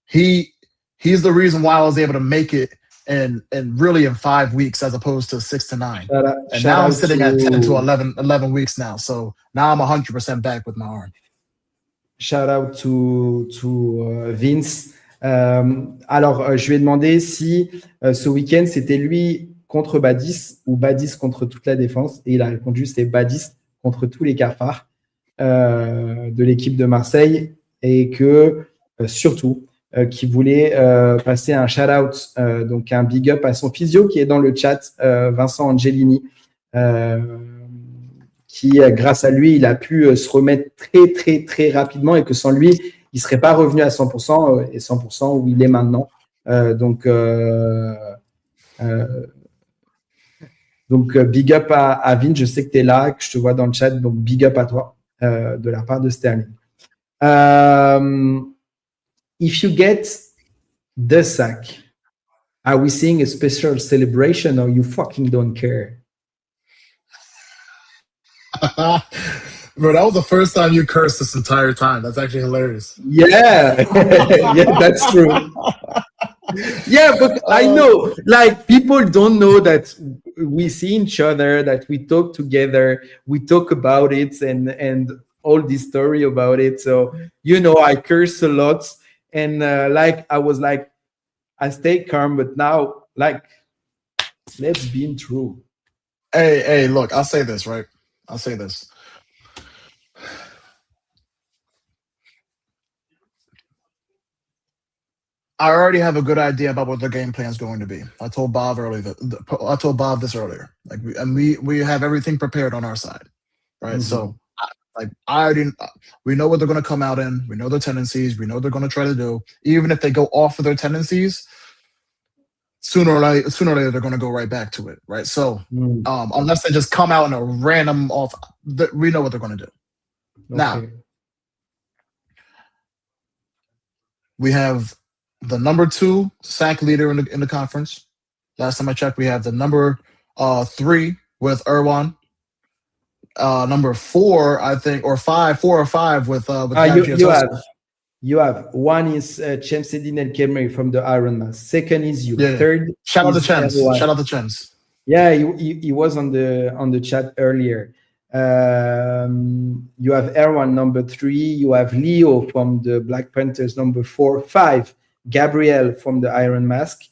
he's the reason why I was able to make it in 5 weeks as opposed to 6 to 9. And now I'm sitting at 10 to 11 weeks now. So now I'm 100% back with my arm. Shout out to Vince. Alors, je lui ai demandé si ce week-end, c'était lui contre Badis ou Badis contre toute la défense. Et il a répondu, c'était Badis contre tous les cafards de l'équipe de Marseille. Et que, surtout, qui voulait passer un shout-out, donc un big up à son physio qui est dans le chat, Vincent Angelini, qui, grâce à lui, il a pu se remettre très, très, très rapidement et que sans lui, il ne serait pas revenu à 100% et 100% où il est maintenant. Donc, big up à Vin, je sais que tu es là, que je te vois dans le chat, donc big up à toi de la part de Sterling. If you get the sack, are we seeing a special celebration or you fucking don't care? Bro, that was the first time you cursed this entire time. That's actually hilarious. Yeah, yeah, that's true. Yeah, but I know, like, people don't know that we see each other, that we talk together, we talk about it and all this story about it. So, you know, I curse a lot. And I was like, I stay calm, but now, like, let's be true. Hey, look, I'll say this, right? I'll say this. I already have a good idea about what the game plan is going to be. I told Bob this earlier. Like, we have everything prepared on our side, right? Mm-hmm. So, we know what they're going to come out in. We know their tendencies. We know what they're going to try to do. Even if they go off of their tendencies, sooner or later they're going to go right back to it, right? So, unless they just come out in a random off, we know what they're going to do. Okay. Now, we have the number 2 sack leader in the conference. Last time I checked, we have the number 3 with Irwan. Number 4, I think, or 5 with you have one is Chemsedin El Kemri from the Iron Man. Second is you. Yeah. Third, shout out to Chems. Yeah, he was on the chat earlier. You have Erwan number 3. You have Leo from the Black Panthers number 4. 5, Gabriel from the Iron Mask.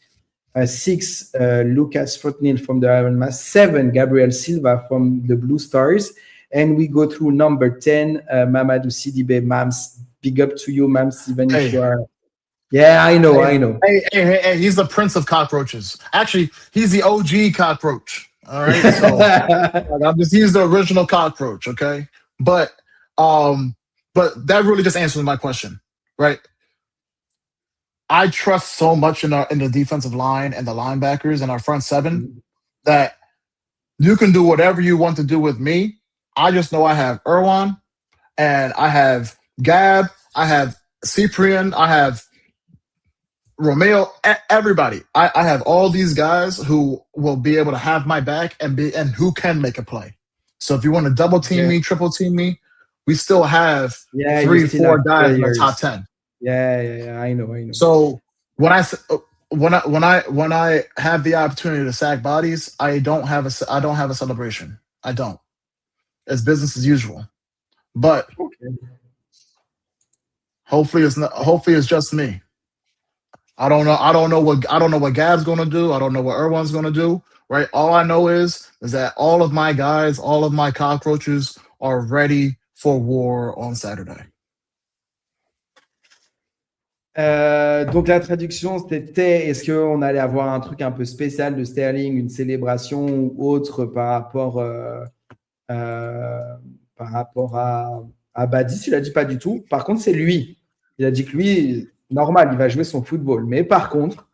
6, Lucas Fotnil from the Iron Mask, 7, Gabriel Silva from the Blue Stars, and we go through number 10, Mamadou Sidibe. Mams, big up to you, Mams, even if you are. Yeah, I know. Hey, he's the prince of cockroaches. Actually, he's the OG cockroach. All right, so he's the original cockroach. Okay, but that really just answers my question, right? I trust so much in the defensive line and the linebackers and our front seven that you can do whatever you want to do with me. I just know I have Erwan, and I have Gab, I have Cyprian, I have Romeo, everybody. I have all these guys who will be able to have my back and who can make a play. So if you want to double team me, triple team me, we still have 3-4 guys in the top 10. Yeah, I know. So when I have the opportunity to sack bodies, I don't have a celebration. I don't. It's business as usual. But hopefully it's just me. I don't know what Gab's gonna do. I don't know what Erwan's gonna do. Right? All I know is that all of my guys, all of my cockroaches are ready for war on Saturday. Donc la traduction c'était, est-ce qu'on allait avoir un truc un peu spécial de Sterling, une célébration ou autre par rapport à Badis? Il a dit pas du tout. Par contre, c'est lui. Il a dit que lui, normal, il va jouer son football. Mais par contre,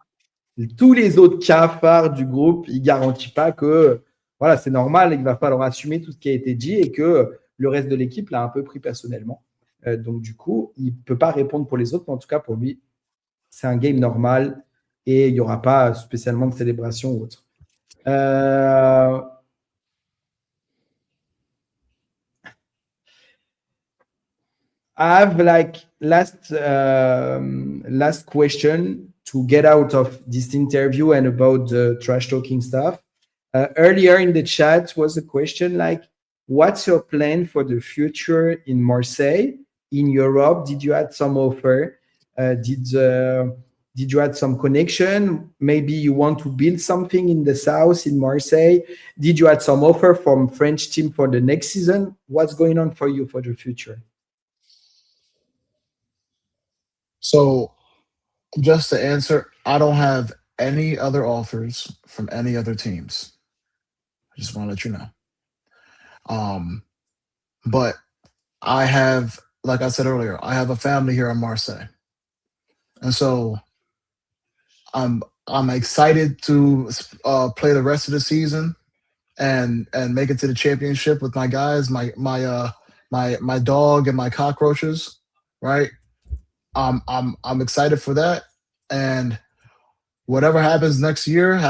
tous les autres cafards du groupe, il garantit pas que voilà, c'est normal, il va falloir assumer tout ce qui a été dit et que le reste de l'équipe l'a un peu pris personnellement. Donc, du coup, il ne peut pas répondre pour les autres, mais en tout cas, pour lui, c'est un game normal et il n'y aura pas spécialement de célébration ou autre. I have last question to get out of this interview and about the trash talking stuff. Earlier in the chat was a question like, what's your plan for the future in Marseille? In Europe, did you had some offer? Did you had some connection? Maybe you want to build something in the south in Marseille. Did you had some offer from French team for the next season? What's going on for you for the future? So, just to answer, I don't have any other offers from any other teams. I just want to let you know. But I have, like I said earlier, I have a family here in Marseille. And so I'm excited to play the rest of the season and make it to the championship with my guys, my dog and my cockroaches, right? I'm excited for that. And whatever happens next year.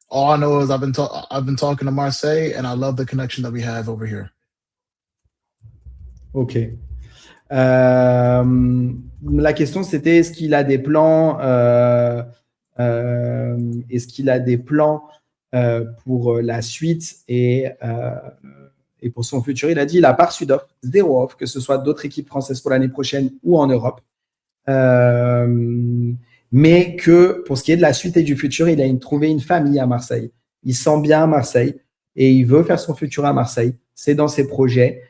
All I know is I've been talking to Marseille, and I love the connection that we have over here. Ok. La question c'était est-ce qu'il a des plans pour la suite et pour son futur. Il a dit il n'a pas reçu d'offre, 0 offre, que ce soit d'autres équipes françaises pour l'année prochaine ou en Europe. Mais que pour ce qui est de la suite et du futur, il a trouvé une famille à Marseille. Il se sent bien à Marseille et il veut faire son futur à Marseille. C'est dans ses projets.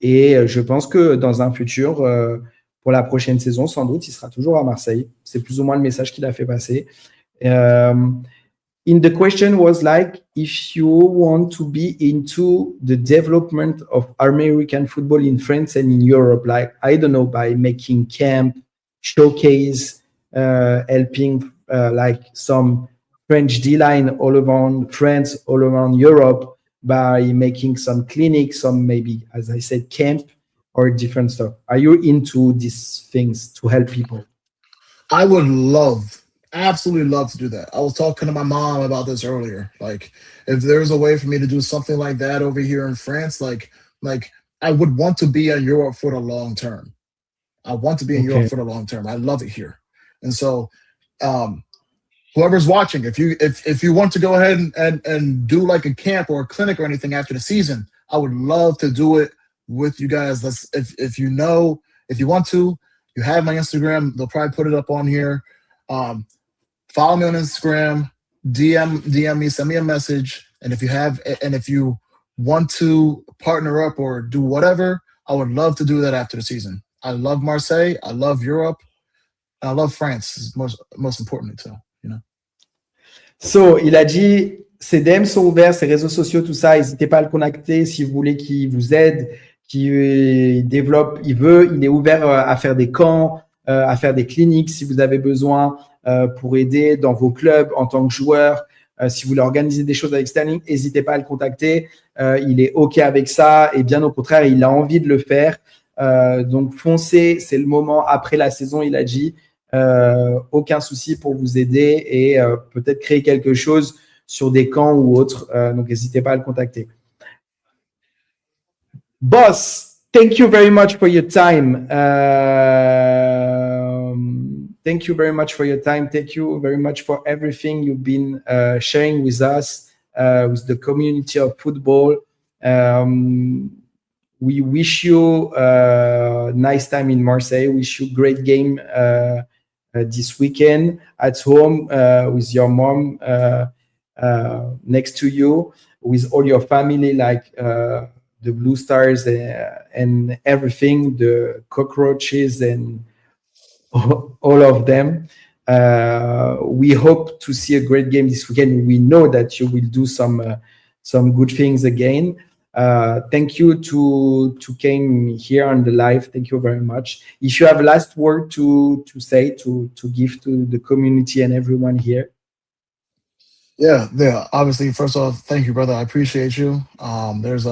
Et je pense que dans un futur, pour la prochaine saison, sans doute, il sera toujours à Marseille. C'est plus ou moins le message qu'il a fait passer. In the question was like, if you want to be into the development of American football in France and in Europe, like, I don't know, by making camp, showcase, helping like some French D-line all around France, all around Europe, by making some clinics, some maybe, as I said, camp or different stuff. Are you into these things to help people? I would absolutely love to do that. I was talking to my mom about this earlier. Like, if there's a way for me to do something like that over here in France, like I would want to be in Europe for the long term. I want to be in Europe for the long term. I love it here. And so, whoever's watching, if you want to go ahead and do like a camp or a clinic or anything after the season, I would love to do it with you guys. If you want to, you have my Instagram. They'll probably put it up on here. Follow me on Instagram, DM me, send me a message, and if you want to partner up or do whatever, I would love to do that after the season. I love Marseille, I love Europe, and I love France, most importantly too, you know. So, il a dit, ses DM sont ouverts, ses réseaux sociaux, tout ça, n'hésitez pas à le contacter si vous voulez qu'il vous aide, qu'il développe, il est ouvert à faire des camps, à faire des cliniques si vous avez besoin pour aider dans vos clubs en tant que joueur. Si vous voulez organiser des choses avec Sterling, n'hésitez pas à le contacter. Il est OK avec ça et bien au contraire, il a envie de le faire. Donc, foncez, c'est le moment après la saison, il a dit. Aucun souci pour vous aider et peut-être créer quelque chose sur des camps ou autres. Donc, n'hésitez pas à le contacter. Boss, thank you very much for your time. Thank you very much for your time. Thank you very much for everything you've been sharing with us, with the community of football. We wish you a nice time in Marseille. Wish you great game this weekend at home with your mom next to you, with all your family, like the Blue Stars and everything, the cockroaches and all of them. We hope to see a great game this weekend. We know that you will do some good things again. Thank you to came here on the live. Thank you very much. If you have a last word to say, to give to the community and everyone here. Yeah. Obviously, first off, thank you, brother. I appreciate you. This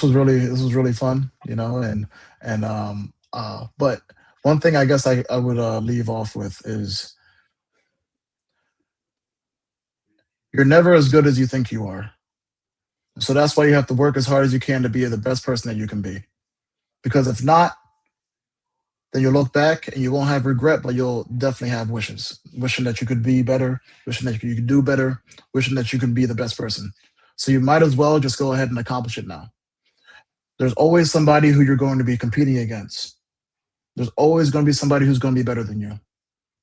was really fun, you know, but one thing I guess I would leave off with is you're never as good as you think you are. So that's why you have to work as hard as you can to be the best person that you can be. Because if not, then you'll look back and you won't have regret, but you'll definitely have wishes. Wishing that you could be better, wishing that you could do better, wishing that you could be the best person. So you might as well just go ahead and accomplish it now. There's always somebody who you're going to be competing against. There's always going to be somebody who's going to be better than you.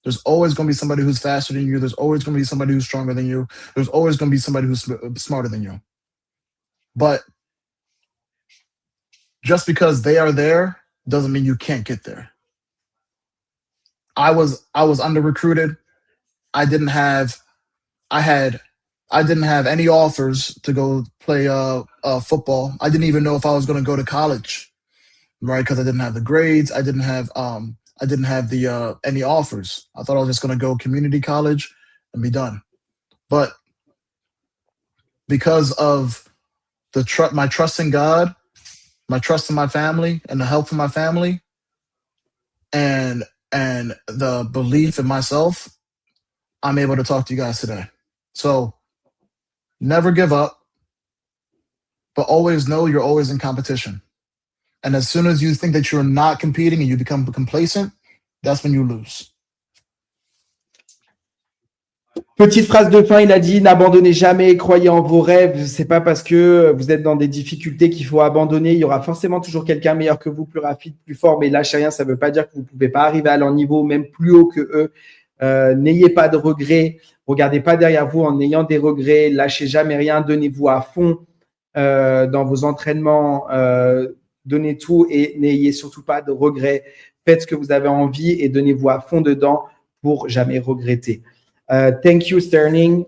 There's always going to be somebody who's faster than you. There's always going to be somebody who's stronger than you. There's always going to be somebody who's smarter than you. But just because they are there doesn't mean you can't get there. I was under recruited. I didn't have any offers to go play football. I didn't even know if I was going to go to college, right? Because I didn't have the grades. I didn't have the any offers. I thought I was just going to go community college and be done. But because of my trust in God, my trust in my family, and the help from my family, and the belief in myself, I'm able to talk to you guys today. So never give up, but always know you're always in competition. And as soon as you think that you're not competing and you become complacent, that's when you lose. Petite phrase de fin, il a dit, n'abandonnez jamais, croyez en vos rêves. C'est pas parce que vous êtes dans des difficultés qu'il faut abandonner. Il y aura forcément toujours quelqu'un meilleur que vous, plus rapide, plus fort, mais lâchez rien, ça veut pas dire que vous pouvez pas arriver à leur niveau, même plus haut que eux. N'ayez pas de regrets, regardez pas derrière vous en ayant des regrets, lâchez jamais rien, donnez-vous à fond dans vos entraînements, donnez tout et n'ayez surtout pas de regrets. Faites ce que vous avez envie et donnez-vous à fond dedans pour jamais regretter. Thank you, Sterling.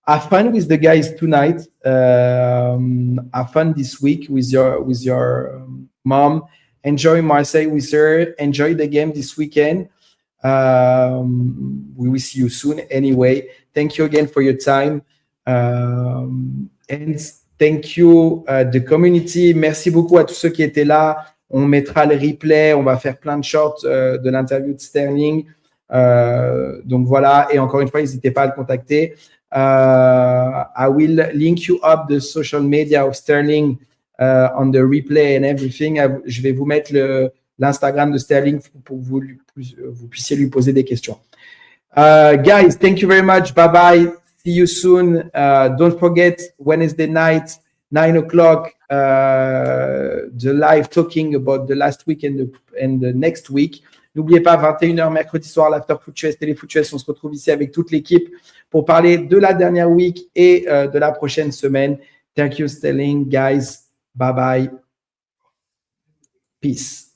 Have fun with the guys tonight. Have fun this week with your mom. Enjoy Marseille with her. Enjoy the game this weekend. We will see you soon anyway. Thank you again for your time. And thank you, the community. Merci beaucoup à tous ceux qui étaient là. On mettra le replay. On va faire plein de shorts de l'interview de Sterling. Donc voilà, et encore une fois, n'hésitez pas à le contacter. I will link you up the social media of Sterling on the replay and everything. Je vais vous mettre l'Instagram de Sterling pour que vous puissiez lui poser des questions. Guys, thank you very much. Bye bye. See you soon. Don't forget Wednesday night, 9 o'clock, the live talking about the last week and the next week. N'oubliez pas, 21h mercredi soir, l'After Foot US, Télé Foot US, on se retrouve ici avec toute l'équipe pour parler de la dernière week et de la prochaine semaine. Thank you, Sterling, guys. Bye bye. Peace.